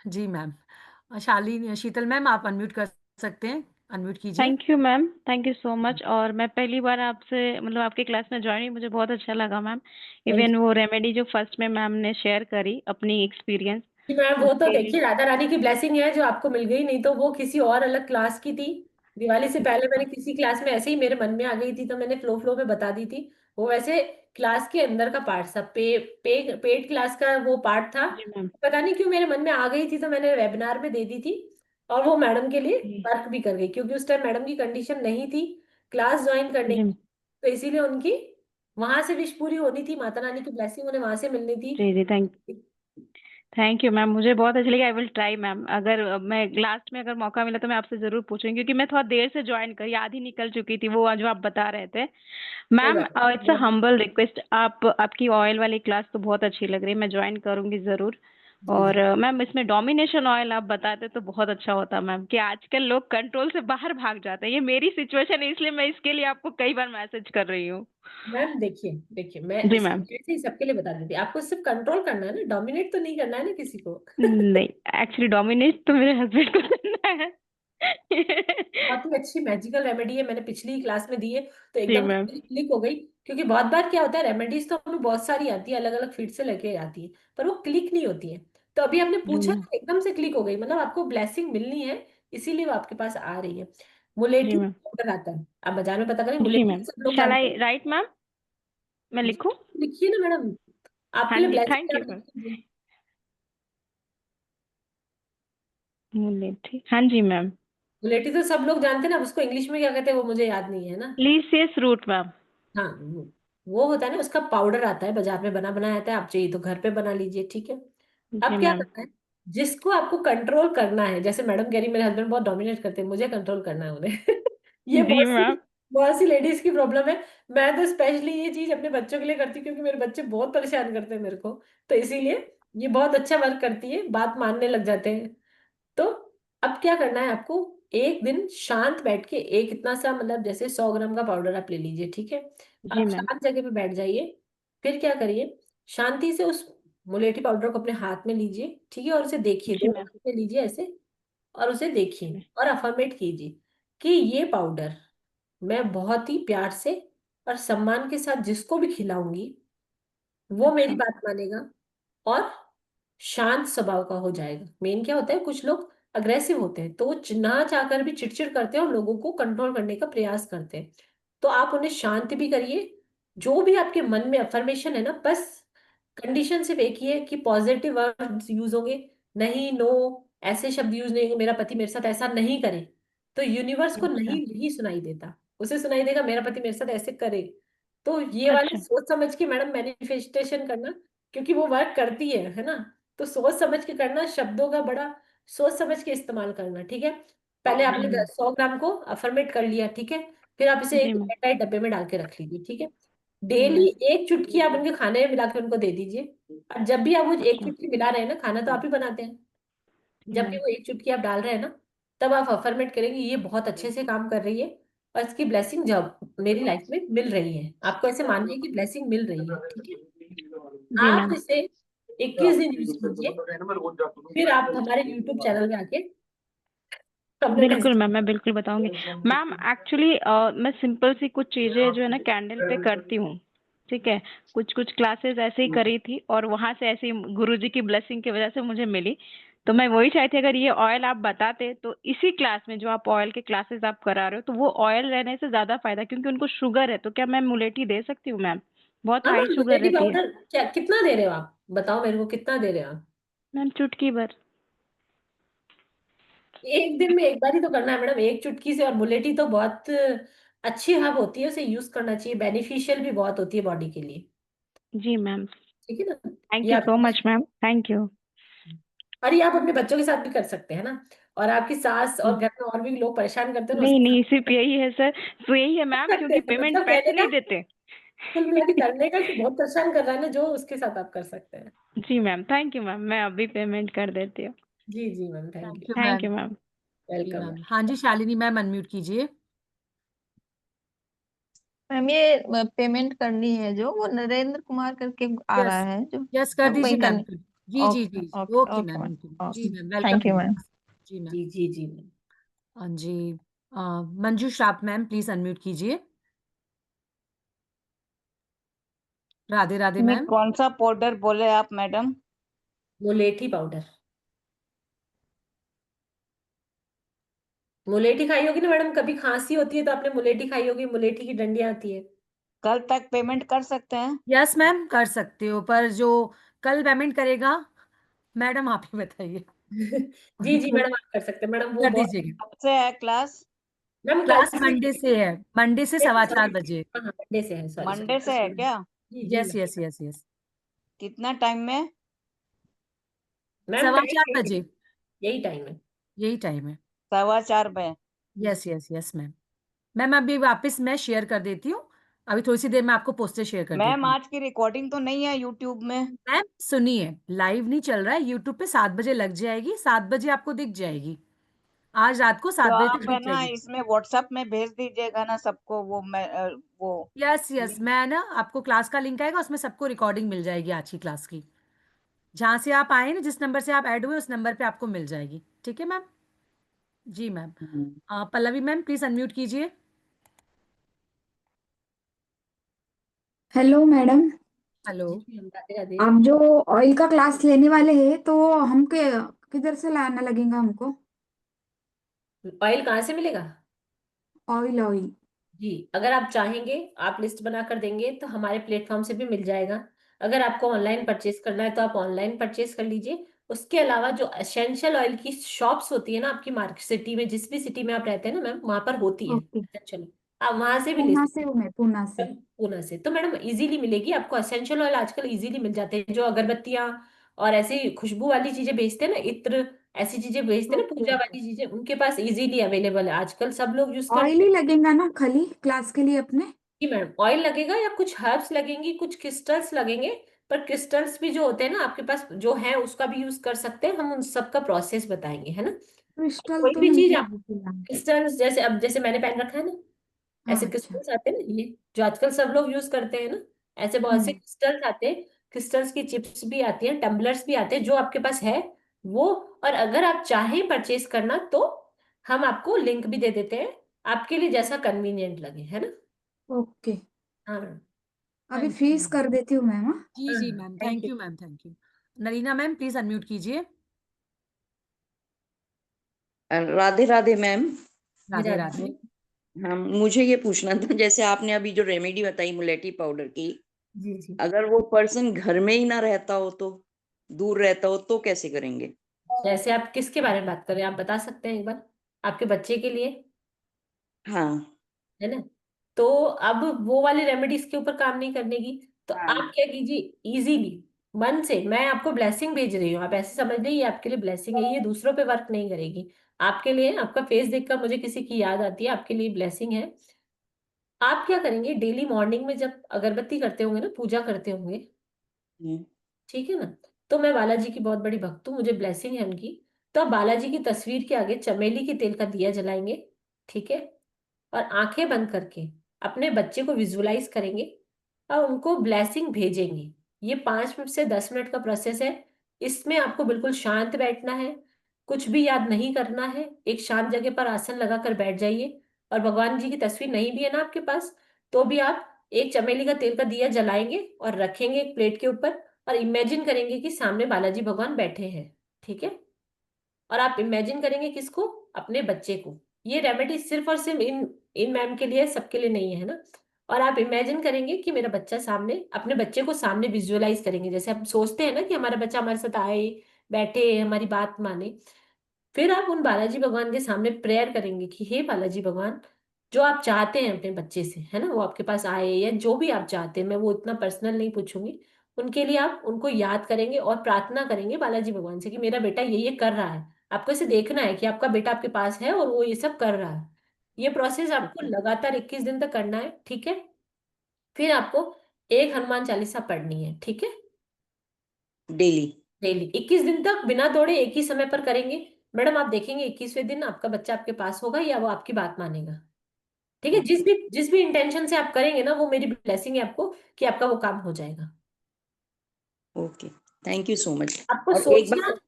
A: जी मैम। शालिनी, शीतल मैम आप अनम्यूट कर सकते हैं, अनम्यूट कीजिए।
F: Thank you ma'am, thank you so much. और मैं पहली बार आपसे मतलब आपके क्लास में ज्वाइन हुई, मुझे बहुत अच्छा लगा मैम।
B: Thank
F: even
B: you.
F: वो रेमेडी जो फर्स्ट में मैम ने शेयर करी अपनी एक्सपीरियंस,
B: जी मैम, वो तो
F: उसके लिए
B: देखिए राधा रानी की ब्लेसिंग है जो आपको मिल गई, नहीं तो वो किसी और अलग क्लास की थी। दिवाली से पहले मैंने किसी क्लास में ऐसे ही मेरे मन में आ गई थी, तो मैंने फ्लो फ्लो में बता दी थी। वो वैसे क्लास के अंदर का पार्ट था, पेड क्लास का वो पार्ट था।
F: जी मैम।
B: पता नहीं क्यों मेरे मन में आ गई थी, तो मैंने वेबिनार में दे दी थी। और वो मैडम के लिए
F: जी
B: वर्क भी कर गई, क्योंकि उस टाइम मैडम की कंडीशन नहीं थी क्लास ज्वाइन करने
F: जी
B: की। तो इसीलिए उनकी वहां से विश पूरी होनी थी, माता रानी की ब्लेसिंग उन्हें वहां से मिलनी थी।
F: जी जी। थैंक यू मैम, मुझे बहुत अच्छा लगा। I will try ma'am. अगर मैं लास्ट में अगर मौका मिला तो मैं आपसे जरूर पूछूंगी, क्योंकि मैं थोड़ा देर से ज्वाइन करी, आधी निकल चुकी थी वो जो आप बता रहे थे
B: कोई
F: मैम।
B: बात
F: इट्स अ
B: नहीं।
F: हम्बल रिक्वेस्ट, आप आपकी ऑयल वाली क्लास तो बहुत अच्छी लग रही है, मैं ज्वाइन करूंगी जरूर।
B: जी
F: और
B: जी
F: मैम इसमें डोमिनेशन ऑयल आप बताते तो बहुत अच्छा होता मैम, कि आजकल लोग कंट्रोल से बाहर भाग जाते हैं। ये मेरी सिचुएशन है, इसलिए मैं इसके लिए आपको कई बार मैसेज कर रही हूँ।
B: मैम, देखिए देखिए, मैं
F: जी
B: इस
F: मैम।
B: वैसे ही सबके लिए बता देती हूँ, आपको सिर्फ कंट्रोल करना है ना, डोमिनेट तो नहीं करना है ना किसी को।
F: नहीं, एक्चुअली डोमिनेट तो मेरे हस्बैंड को करना है।
B: बहुत ही अच्छी मैजिकल रेमेडी है, मैंने पिछली क्लास में दी है, तो
F: जी
B: एकदम
F: मैम।
B: क्लिक हो गई। क्योंकि बहुत बार क्या होता है, रेमेडीज तो हमें बहुत सारी आती है, अलग अलग फील्ड से लेके आती है, पर वो क्लिक नहीं होती है। तो अभी आपने
F: जी
B: पूछा
F: मैम।
B: ना, एकदम से क्लिक हो गई, मतलब आपको ब्लेसिंग मिलनी है, इसीलिए वो आपके पास आ रही है।
F: जी
B: मुलेठी
F: मैम।
B: पाउडर आता है, आप बाजार में पता करें,
F: जी
B: मुलेठी
F: मैम।
B: सब लोग
F: शैल
B: जानते
F: आई
B: हैं।
F: राइट मैम, मैं
B: जी,
F: लिखूं?
B: लिखिए ना मैडम, आपके
F: हाँ
B: लिए
F: जी,
B: ब्लेसिंग
F: थैंक
B: है,
F: यू
B: आप
F: मैम।
B: लिख लीजिए।
F: मुलेठी, हाँ जी मैम।
B: मुलेठी तो सब लोग जानते हैं ना, उसको इंग्लिश में क्या कहते हैं वो मुझे याद नहीं है ना।
F: लीसियस रूट मैम।
B: हाँ, वो होता है ना, उसका पाउडर आता है बाजार में, बना बनाया आता है, आप चाहिए तो घर पे बना लीजिए, ठीक है।
F: जी
B: अब क्या
F: मैम।
B: करना है, जिसको आपको कंट्रोल करना है, जैसे मैडम कह रही मेरे हस्बैंड बहुत डोमिनेट करते हैं, मुझे कंट्रोल करना है उन्हें ये
F: जी मैम।
B: बहुत सी लेडीज की प्रॉब्लम है। मैं तो स्पेशली ये चीज अपने बच्चों के लिए करती हूँ, क्योंकि मेरे बच्चे बहुत परेशान करते हैं मेरे को, तो इसीलिए ये बहुत अच्छा वर्क करती है, बात मानने लग जाते हैं। तो अब क्या करना है आपको, एक दिन शांत बैठ के, एक इतना सा मतलब जैसे 100 ग्राम का पाउडर आप ले लीजिए, ठीक है।
F: जी
B: आप
F: मैम।
B: शांत जगह पे बैठ जाइए। फिर क्या करिए, शांति से उस मुलेठी पाउडर को अपने हाथ में लीजिए, ठीक है, और उसे देखिए,
F: जी
B: दोनों
F: मैम।
B: हाथ में लीजिए ऐसे, और उसे देखिए और अफर्मेट कीजिए कि ये पाउडर मैं बहुत ही प्यार से और सम्मान के साथ जिसको भी खिलाऊंगी, वो मेरी
F: अच्छा।
B: बात मानेगा और शांत स्वभाव का हो जाएगा। मेन क्या होता है, कुछ लोग अग्रेसिव होते हैं, तो वो ना चाहकर भी चिड़चिड़ करते हैं और लोगों को कंट्रोल करने का प्रयास करते हैं। तो आप उन्हें शांत भी करिए, जो भी आपके मन में अफर्मेशन है ना, बस कंडीशन सिर्फ एक ही है कि पॉजिटिव वर्ड्स यूज होंगे, नहीं, नो, ऐसे शब्द यूज नहीं होंगे, मेरा पति मेरे साथ ऐसा नहीं करे। तो यूनिवर्स को
F: अच्छा।
B: नहीं नहीं सुनाई देता, उसे सुनाई देगा मेरा पति मेरे साथ ऐसे करे। तो ये वाले
F: अच्छा।
B: सोच समझ के मैडम मैनिफेस्टेशन करना, क्योंकि वो वर्क करती है ना। तो सोच समझ के करना, शब्दों का बड़ा सोच समझ के इस्तेमाल करना, ठीक है। पहले
F: जी
B: आपने
F: मैम।
B: 100 ग्राम को अफर्मेट कर लिया, ठीक है। फिर आप इसे
F: जी
B: एक
F: मैम।
B: एयरटाइट डब्बे में डाल के रख लीजिए, ठीक है।
F: जी
B: डेली
F: मैम।
B: एक चुटकी आप उनके खाने में मिला के उनको दे दीजिए। और जब भी आप वो एक
F: अच्छा।
B: चुटकी मिला रहे हैं ना, खाना तो आप ही बनाते हैं,
F: जी
B: जब भी
F: मैम।
B: वो एक चुटकी आप डाल रहे हैं ना, तब आप अफर्मेट करेंगे ये बहुत अच्छे से काम कर रही है, और इसकी ब्लेसिंग जब मेरी लाइफ में मिल रही है, आपको ऐसे मानिए कि ब्लेसिंग मिल रही है, ठीक है।
F: जी
B: आप
F: मैम।
B: इसे 21 दिन यूज कीजिए, फिर आप हमारे यूट्यूब चैनल में आके अपने
F: बिल्कुल मैम,
B: डिसीजन।
F: मैं बिल्कुल बताऊंगी। मैम एक्चुअली मैं सिंपल सी कुछ चीजें जो है ना कैंडल पे करती हूँ, ठीक है। कुछ कुछ क्लासेस ऐसे ही करी थी और वहां से ऐसे ही गुरुजी की ब्लेसिंग की वजह से मुझे मिली। तो मैं वही चाहती अगर ये ऑयल आप बताते तो इसी क्लास में जो आप ऑयल के क्लासेस आप करा रहे हो, तो वो ऑयल रहने से ज्यादा फायदा, क्योंकि उनको शुगर है। तो क्या मैं मुलेठी दे सकती हूँ मैम? बहुत
B: हाँ
F: हाई
B: मैम,
F: शुगर
B: मुलेठी
F: रहती है।
B: पाउडर क्या कितना दे रहे हो आप, बताओ मेरे को कितना दे रहे हो आप।
F: मैम चुटकी भर।
B: एक दिन में एक बार ही तो करना है मैडम, एक चुटकी से। और मुलेठी तो बहुत अच्छी हर्ब होती है, उसे यूज करना चाहिए, बेनिफिशियल भी बहुत होती है बॉडी के लिए,
F: जी मैम।
B: ठीक है ना।
F: थैंक
B: ये
F: यू
B: आप,
F: सो मच मैम, थैंक यू।
B: और ये आप अपने बच्चों के साथ भी कर सकते हैं ना। और आपकी सास और घर में और भी लोग परेशान करते हैं ना,
F: नहीं
B: उसके
F: नहीं,
B: साथ
F: सिर्फ यही है सर, तो यही है
B: कर
F: मैम,
B: सकते
F: क्योंकि
B: हैं।
F: पेमेंट
B: मतलब
F: पैसे
B: कहने का
F: नहीं देते।
B: कुल मिला के करने का, कि बहुत परेशान कर रहा है ना जो, उसके साथ आप कर सकते हैं।
F: जी मैम, थैंक यू मैम, मैं अभी पेमेंट कर देती हूँ।
B: जी जी ma'am, thank
A: thank
B: you,
A: you
F: thank
A: ma'am.
F: You ma'am.
A: जी
B: वेलकम।
A: मैम। हाँ जी, शालिनी मैम अनम्यूट कीजिए।
G: मैम ये पेमेंट करनी है जो, वो नरेंद्र कुमार करके आ रहा
A: यस,
G: है जो,
A: यस कर
G: मैम वही
A: दीजिए मैम।
G: करनी।
A: जी जी
G: ओके
A: जी।
G: Okay
A: okay
G: okay
A: ma'am,
G: ma'am,
A: okay. जी
G: okay,
A: ma'am, welcome
G: thank you ma'am.
A: Inbox. जी मैम।
B: जी जी जी मैम।
A: हाँ जी। मंजू श्राप मैम प्लीज अनम्यूट कीजिए। राधे राधे
H: नहीं,
A: मैम।
H: कौन सा पाउडर बोले आप मैडम?
B: मुलेठी पाउडर। मुलेठी खाई होगी ना मैडम, कभी खांसी होती है तो आपने मुलेठी खाई होगी, मुलेठी की डंडियां आती है
H: कल तक पेमेंट कर सकते हैं?
A: यस मैम कर सकते हो, पर जो कल पेमेंट करेगा मैडम आप ही बताइए।
B: जी जी मैडम, आप कर सकते हैं मैडम, वो
A: कर
B: बहुत।
A: दीजिएगा।
H: कब से है क्लास?
B: मैम कल
A: क्लास
B: से
A: मंडे से है, मंडे से 4:15 बजे।
B: हाँ हाँ, मंडे से है, सॉरी
H: मंडे से है
B: सॉरी।
H: क्या?
B: जी जी
A: यस यस यस यस।
H: कितना टाइम में?
B: मैम,
A: सवा
B: टाइम
A: चार बजे
B: यही टाइम है।
A: यही टाइम है।
H: 4:15 में?
A: Yes yes yes ma'am. Ma'am अभी वापस मैं शेयर कर देती हूँ, अभी थोड़ी सी देर में आपको पोस्टर शेयर कर
H: मैम
A: देती हूँ।
H: आज की रिकॉर्डिंग तो नहीं है यूट्यूब में?
A: मैम सुनिए, लाइव नहीं चल रहा है यूट्यूब पे, 7 बजे लग जाएगी, 7 बजे आपको दिख जाएगी, आज रात को
H: तो
A: 7 बजे तक
H: आप है
A: दिख
H: ना
A: जाएगी।
H: इसमें व्हाट्सएप में भेज दीजिएगा ना सबको, वो मैं वो
A: यस यस, मैं ना आपको क्लास का लिंक आएगा, उसमें सबको रिकॉर्डिंग मिल जाएगी आज की क्लास की, जहां से आप आए ना, जिस नंबर से आप ऐड हुए उस नंबर पे आपको मिल जाएगी, ठीक है मैम। जी ma'am.
H: Hmm.
A: Pallavi ma'am please unmute कीजिए।
I: Hello madam.
A: हेलो।
B: जी जी, हम राधे राधे।
I: आप जो ऑयल का क्लास लेने वाले हैं तो हम किधर से लाना लगेगा हमको?
B: ऑयल कहाँ से मिलेगा?
I: Oil oil.
B: जी, अगर आप चाहेंगे, आप लिस्ट बना कर देंगे तो हमारे प्लेटफॉर्म से भी मिल जाएगा। अगर आपको ऑनलाइन परचेज करना है तो आप ऑनलाइन परचेज कर लीजिए, उसके अलावा जो एसेंशियल ऑयल की शॉप्स होती है ना आपकी मार्केट सिटी में, जिस भी सिटी में आप रहते हैं ना मैम, वहां पर होती है
I: ओके।
B: एसेंशियल, आप वहां से भी ले
I: पूना
B: सकते
I: से हूँ मैं, पूना से।
B: हैं पूना से। तो मैडम इजीली मिलेगी आपको, एसेंशियल ऑयल आजकल इजीली मिल जाते हैं। जो अगरबत्तियां और ऐसी खुशबू वाली चीजें बेचते हैं ना, इत्र, ऐसी चीजें बेचते हैं ना,
C: ओके
B: पूजा
C: ओके।
B: वाली चीजें, उनके पास इजीली अवेलेबल है, आजकल सब लोग यूज
I: ऑयल
B: करते
I: ही
B: हैं।
I: लगेगा ना खाली क्लास के लिए अपने?
B: जी मैम, ऑयल लगेगा या कुछ हर्ब्स लगेंगी, कुछ क्रिस्टल्स लगेंगे। पर क्रिस्टल्स भी जो होते हैं ना आपके पास जो है उसका भी यूज कर सकते हैं हम, उन सब का प्रोसेस बताएंगे, है ना।
I: क्रिस्टल
B: कोई
I: तो
B: भी
I: नहीं
B: चीज आप
I: चाहिए फिलहाल।
B: क्रिस्टल्स, जैसे अब जैसे मैंने पहन रखा है ना, ऐसे
I: हाँ अच्छा।
B: क्रिस्टल्स आते हैं ना, ये जो आजकल सब लोग यूज करते हैं ना, ऐसे बहुत से
I: हम्म।
B: क्रिस्टल्स आते हैं। क्रिस्टल्स की चिप्स भी आती हैं, टम्बलर्स भी आते हैं, जो आपके पास है वो। और अगर आप चाहें परचेज करना तो हम आपको लिंक भी दे देते हैं, आपके लिए जैसा कन्वीनियंट लगे, है ना।
I: ओके।
B: हाँ मैम।
I: अभी
A: थैंक यू
I: फीस
A: मैम।
I: कर देती हूँ मैम, हाँ?
A: जी
B: हाँ
A: जी
B: हाँ,
A: ma'am,
B: thank
A: thank
B: you.
A: You ma'am, thank you. Narina ma'am please unmute कीजिए।
J: राधे राधे मैम।
B: जी
A: राधे
B: राधे
A: राधे।
B: जी।
J: हाँ, मुझे ये पूछना था, जैसे आपने अभी जो रेमेडी बताई मुलेठी पाउडर की,
B: जी जी।
J: अगर वो पर्सन घर में ही ना रहता हो तो, दूर रहता हो तो कैसे करेंगे?
B: जैसे आप किसके बारे में बात कर रहे हैं, आप बता सकते हैं एक बार, आपके बच्चे के लिए,
J: हाँ
B: है ना। तो अब वो वाली रेमेडीज के ऊपर काम नहीं करने की, तो आप
J: हाँ।
B: क्या कीजिए, इजीली मन से, मैं आपको ब्लेसिंग भेज रही हूँ, आप ऐसे समझ लीजिए ये आपके लिए ब्लेसिंग है, ये दूसरों पे वर्क नहीं करेगी। आपके लिए, आपका फेस देखकर मुझे किसी की याद आती है, आपके लिए ब्लेसिंग है। आप क्या करेंगे, डेली मॉर्निंग में जब अगरबत्ती करते होंगे ना, पूजा करते होंगे,
J: हम्म,
B: ठीक है ना। तो मैं बालाजी की बहुत बड़ी भक्त हूँ, मुझे ब्लेसिंग है उनकी। तो आप बालाजी की तस्वीर के आगे चमेली के तेल का दिया जलाएंगे, ठीक है। और आंखें बंद करके अपने बच्चे को विजुलाइज करेंगे और उनको ब्लेसिंग भेजेंगे। ये 5 से 10 मिनट का प्रोसेस है। इसमें आपको बिल्कुल शांत बैठना है, कुछ भी याद नहीं करना है, एक शांत जगह पर आसन लगाकर बैठ जाइए। और भगवान जी की तस्वीर नहीं भी है ना आपके पास, तो भी आप एक चमेली का तेल का दिया जलाएंगे और रखेंगे एक प्लेट के ऊपर, और इमेजिन करेंगे कि सामने बालाजी भगवान बैठे हैं, ठीक है। और आप इमेजिन करेंगे किसको, अपने बच्चे को। ये रेमेडी सिर्फ और सिर्फ इन इन मैम के लिए है, सबके लिए नहीं है ना। और आप इमेजिन करेंगे कि मेरा बच्चा सामने, अपने बच्चे को सामने विजुअलाइज करेंगे, जैसे हम सोचते हैं ना कि हमारा बच्चा हमारे साथ आए, बैठे, हमारी बात माने। फिर आप उन बालाजी भगवान के सामने प्रेयर करेंगे कि हे बालाजी भगवान, जो आप चाहते हैं अपने बच्चे से, है ना, वो आपके पास आए या जो भी आप चाहते हैं, मैं वो इतना पर्सनल नहीं पूछूंगी। उनके लिए आप उनको याद करेंगे और प्रार्थना करेंगे बालाजी भगवान से कि मेरा बेटा ये कर रहा है। आपको इसे देखना है कि आपका बेटा आपके पास है और वो ये सब कर रहा है। ये प्रोसेस आपको
J: ओके।
B: लगातार 21 दिन तक करना है, ठीक है। फिर आपको एक हनुमान चालीसा पढ़नी है, ठीक है,
J: डेली?
B: डेली 21 दिन तक बिना दौड़े एक ही समय पर करेंगे। मैडम आप देखेंगे 21वें दिन आपका बच्चा आपके पास होगा या वो आपकी बात मानेगा, ठीक है। जिस
J: ओके।
B: भी जिस भी इंटेंशन से आप करेंगे ना, वो मेरी ब्लेसिंग है आपको कि आपका वो काम हो जाएगा।
J: Okay, thank you so much.
B: आपको
J: और एक
B: सोचना
J: बात,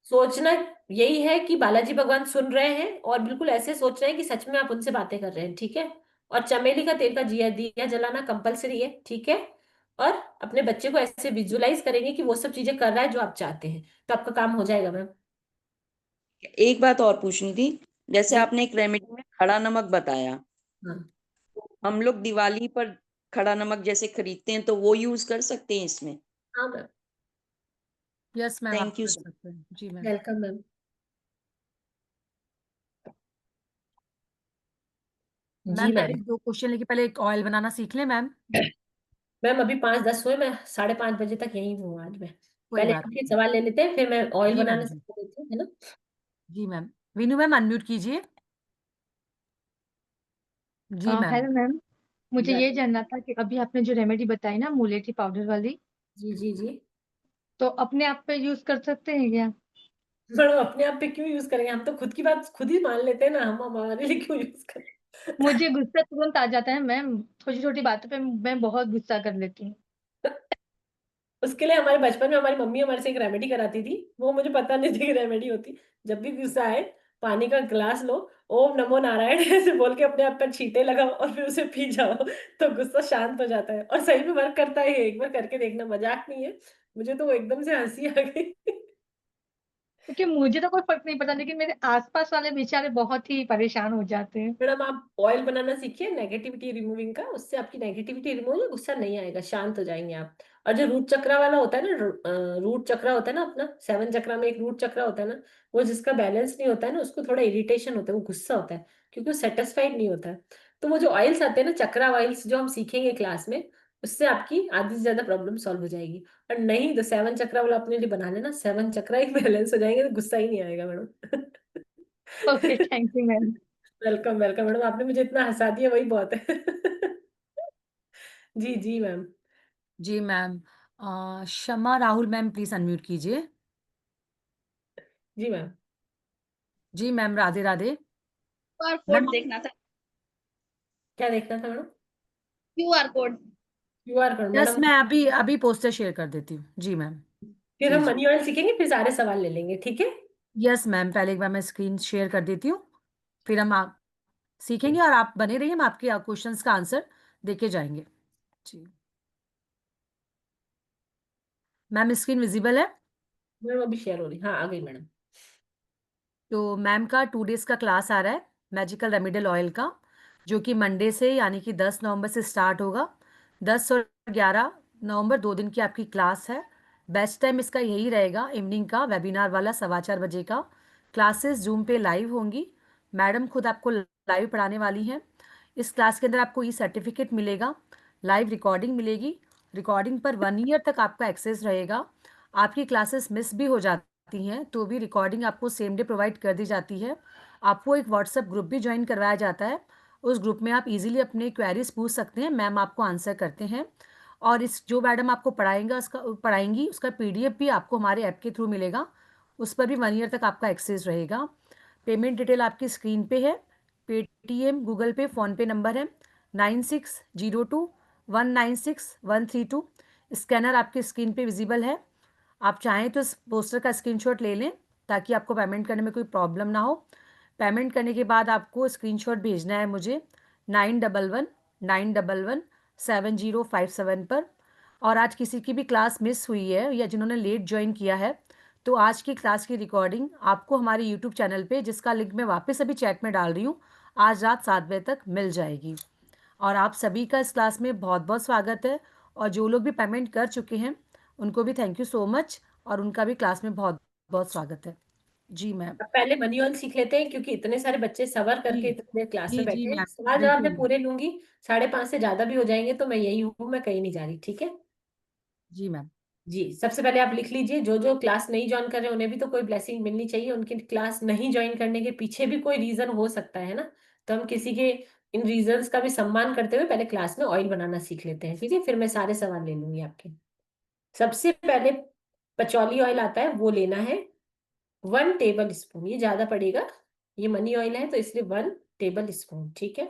B: सोचना यही है कि बालाजी भगवान सुन रहे हैं, और बिल्कुल ऐसे सोच रहे हैं कि सच में आप उनसे बातें कर रहे हैं, ठीक है। और चमेली का तेल का दिया दिया जलाना कंपलसरी है, ठीक है। और अपने बच्चे को ऐसे विजुलाइज करेंगे कि वो सब चीजें कर रहा है जो आप चाहते हैं, तो आपका काम हो जाएगा मैम।
J: एक बात और पूछनी थी, जैसे
B: जी
J: आपने एक रेमेडी में खड़ा नमक बताया,
B: हाँ।
J: हम लोग दिवाली पर खड़ा नमक जैसे खरीदते हैं तो वो यूज कर सकते हैं इसमें?
B: हाँ मैम।
A: यस मैम, आप
J: थैंक यू
A: कर
J: सो
A: सकते हैं। जी मैम।
B: Welcome ma'am.
A: मैम
B: जी
A: पहले
B: मैम।
A: 2 क्वेश्चन लेके पहले एक ऑयल बनाना सीख लें मैम।
B: मैम अभी 5:10 हुए, मैं 5:30 बजे तक यहीं हूँ आज मैं।
A: कोई
B: पहले
A: बात
B: आपके
A: नहीं।
B: सवाल ले लेते हैं, फिर मैं ऑयल
A: जी मैम,
B: बनाना
A: जी।
B: सिखा देती हूँ, है ना।
A: जी मैम। वीनू मैम अनम्यूट कीजिए। जी मैम।
K: हेलो मैम, मुझे ये
B: जी
K: जानना था कि अभी आपने जो रेमेडी बताई ना मुलेठी पाउडर वाली,
B: जी जी जी।
K: तो अपने आप पे यूज कर सकते हैं क्या?
B: मैडम अपने आप पे क्यों यूज करेंगे, हम तो खुद की बात खुद ही मान लेते हैं ना, हम हमारे लिए क्यों यूज करें।
K: मुझे गुस्सा तुरंत आ जाता है मैम, छोटी छोटी बातों पे मैं बहुत गुस्सा कर लेती हूँ।
B: उसके लिए हमारे बचपन में हमारी मम्मी हमारे से एक रेमेडी कराती थी, वो मुझे पता नहीं थी कि रेमेडी होती। जब भी गुस्सा आए, पानी का ग्लास लो, ओम नमो नारायण ऐसे बोल के अपने आप पर छींटे लगाओ और फिर उसे पी जाओ, तो गुस्सा शांत हो जाता है, और सही में वर्क करता है। एक बार करके देखना, मजाक नहीं है। मुझे तो एकदम से हंसी आ गई।
K: क्योंकि मुझे तो कोई फर्क नहीं पड़ता, लेकिन मेरे आसपास वाले बेचारे बहुत ही परेशान हो जाते हैं।
B: मैडम आप ऑयल बनाना सीखिए नेगेटिविटी रिमूविंग का, उससे आपकी नेगेटिविटी रिमूव हो, गुस्सा नहीं आएगा, शांत हो जाएंगे आप। और जो रूट चक्रा वाला होता है ना, रूट चक्रा होता है ना अपना, 7 चक्रा में एक रूट चक्रा होता है ना, वो जिसका बैलेंस नहीं होता है ना, उसको थोड़ा इरिटेशन होता है, वो गुस्सा होता है, क्योंकि वो सेटिस्फाइड नहीं होता है। तो वो जो ऑयल्स आते हैं ना, चक्रा ऑयल्स, जो हम सीखेंगे क्लास में, उससे आपकी आधी से ज्यादा प्रॉब्लम सॉल्व हो जाएगी। और नहीं तो 7 चक्रा वाला अपने लिए बना लेना, 7 चक्रा ही बैलेंस हो जाएंगे, तो गुस्सा ही नहीं आएगा madam.
K: Okay, thank you ma'am.
B: Welcome welcome madam, आपने मुझे इतना हंसा दिया, वही बहुत है। जी जी मैम।
A: जी ma'am. Shama Rahul ma'am please unmute कीजिए।
B: जी मैम।
A: जी ma'am, Radhe Radhe.
L: QR
A: ma'am
L: code देखना था।
B: क्या देखना था मैडम?
L: QR code.
B: QR code
A: yes,
B: madam.
A: मैं अभी अभी पोस्टर शेयर कर देती हूँ। जी मैम।
B: फिर
A: जी
B: हम
A: जी।
B: मनी ऑयल सीखेंगे, फिर सारे सवाल ले लेंगे, ठीक है?
A: यस मैम, पहले एक बार मैं स्क्रीन शेयर कर देती हूँ, फिर हम आप सीखेंगे और आप बने रहिए, हम आपके क्वेश्चंस का आंसर देके जाएंगे। जी मैम, स्क्रीन विजिबल है?
B: मैडम अभी शेयर हो रही, हाँ आ गई मैडम।
A: तो मैम का 2 डेज का क्लास आ रहा है मैजिकल रेमेडियल ऑयल का, जो कि मंडे से यानी कि 10 नवंबर से स्टार्ट होगा। 10 और 11 नवंबर 2 दिन की आपकी क्लास है। बेस्ट टाइम इसका यही रहेगा, इवनिंग का वेबिनार वाला 4:15 बजे का। क्लासेस जूम पे लाइव होंगी, मैडम खुद आपको लाइव पढ़ाने वाली हैं। इस क्लास के अंदर आपको ई सर्टिफिकेट मिलेगा, लाइव रिकॉर्डिंग मिलेगी, रिकॉर्डिंग पर 1 ईयर तक आपका एक्सेस रहेगा। आपकी क्लासेस मिस भी हो जाती हैं तो भी रिकॉर्डिंग आपको सेम डे प्रोवाइड कर दी जाती है। आपको एक व्हाट्सएप ग्रुप भी ज्वाइन करवाया जाता है, उस ग्रुप में आप इजीली अपने क्वेरीज पूछ सकते हैं, मैम आपको आंसर करते हैं। और इस जो मैडम आपको पढ़ाएंगी उसका पीडीएफ भी आपको हमारे ऐप के थ्रू मिलेगा, उस पर भी 1 ईयर तक आपका एक्सेस रहेगा। पेमेंट डिटेल आपकी स्क्रीन पे है, पेटीएम, गूगल पे, फ़ोनपे नंबर है 9602196132। स्कैनर आपकी स्क्रीन पे विजिबल है, आप चाहें तो इस पोस्टर का स्क्रीनशॉट ले लें ताकि आपको पेमेंट करने में कोई प्रॉब्लम ना हो। पेमेंट करने के बाद आपको स्क्रीनशॉट भेजना है मुझे 9119117057 पर। और आज किसी की भी क्लास मिस हुई है या जिन्होंने लेट ज्वाइन किया है, तो आज की क्लास की रिकॉर्डिंग आपको हमारे यूट्यूब चैनल पे, जिसका लिंक मैं वापस अभी चैट में डाल रही हूँ, आज रात 7 बजे तक मिल जाएगी। और आप सभी का इस क्लास में बहुत बहुत स्वागत है, और जो लोग भी पेमेंट कर चुके हैं उनको भी थैंक यू सो मच, और उनका भी क्लास में बहुत बहुत स्वागत है। जी मैम।
B: अब पहले मनी ऑयल सीख लेते हैं, क्योंकि इतने सारे बच्चे सबर करके
A: जी
B: इतने देर क्लास में
A: जी जी
B: बैठे हैं।
A: मैम,
B: सवाल जवाब
A: बिल्कुल
B: मैं
A: मैम।
B: पूरे लूंगी, 5:30 से ज्यादा भी हो जाएंगे तो मैं यही हूँ, मैं कहीं नहीं जा रही, ठीक है?
A: जी मैम।
B: जी, सबसे पहले आप लिख लीजिए, जो जो क्लास नहीं ज्वाइन कर रहे उन्हें भी तो कोई ब्लेसिंग मिलनी चाहिए, उनकी क्लास नहीं ज्वाइन करने के पीछे भी कोई रीजन हो सकता है ना, तो हम किसी के इन रीजंस का भी सम्मान करते हुए पहले क्लास में ऑयल बनाना सीख लेते हैं, ठीक है? फिर मैं सारे सवाल ले लूंगी आपके। सबसे पहले पचौली ऑयल आता है, वो लेना है 1 टेबल स्पून, ये ज्यादा पड़ेगा, ये मनी ऑयल है तो इसलिए 1 टेबल स्पून, ठीक है?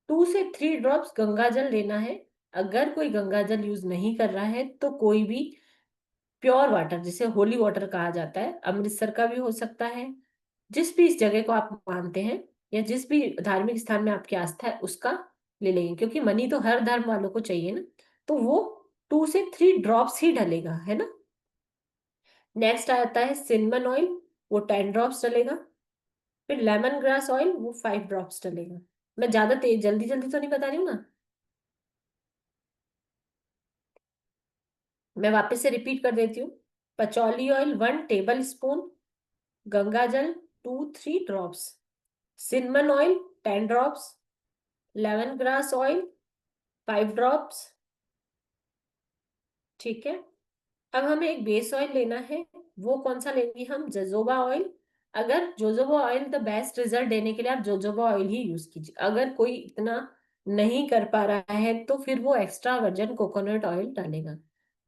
B: 2 से 3 ड्रॉप्स गंगा जल लेना है। अगर कोई गंगा जल यूज नहीं कर रहा है तो कोई भी प्योर वाटर, जिसे होली वाटर कहा जाता है, अमृतसर का भी हो सकता है, जिस भी इस जगह को आप मानते हैं या जिस भी धार्मिक स्थान में आपकी आस्था है उसका ले लेंगे, क्योंकि मनी तो हर धर्म वालों को चाहिए ना, तो वो 2 से 3 ड्रॉप्स ही डलेगा, है ना? नेक्स्ट आता है सिनेमन ऑयल, वो 10 ड्रॉप्स डलेगा। फिर लेमन ग्रास ऑयल, वो 5 ड्रॉप्स डलेगा। मैं ज्यादा तेज जल्दी जल्दी तो नहीं बता रही हूँ ना, मैं वापस से रिपीट कर देती हूँ। Patchouli oil 1 tablespoon, Ganga jal 2-3 drops, cinnamon oil 10 drops, lemongrass oil 5 drops, ठीक है? अब हमें एक बेस ऑयल लेना है, वो कौन सा लेंगे हम? Jojoba oil. अगर jojoba oil the best result देने के लिए आप जोजोबा ऑयल ही यूज कीजिए। अगर कोई इतना नहीं कर पा रहा है तो फिर वो एक्स्ट्रा वर्जन कोकोनट ऑयल डालेगा।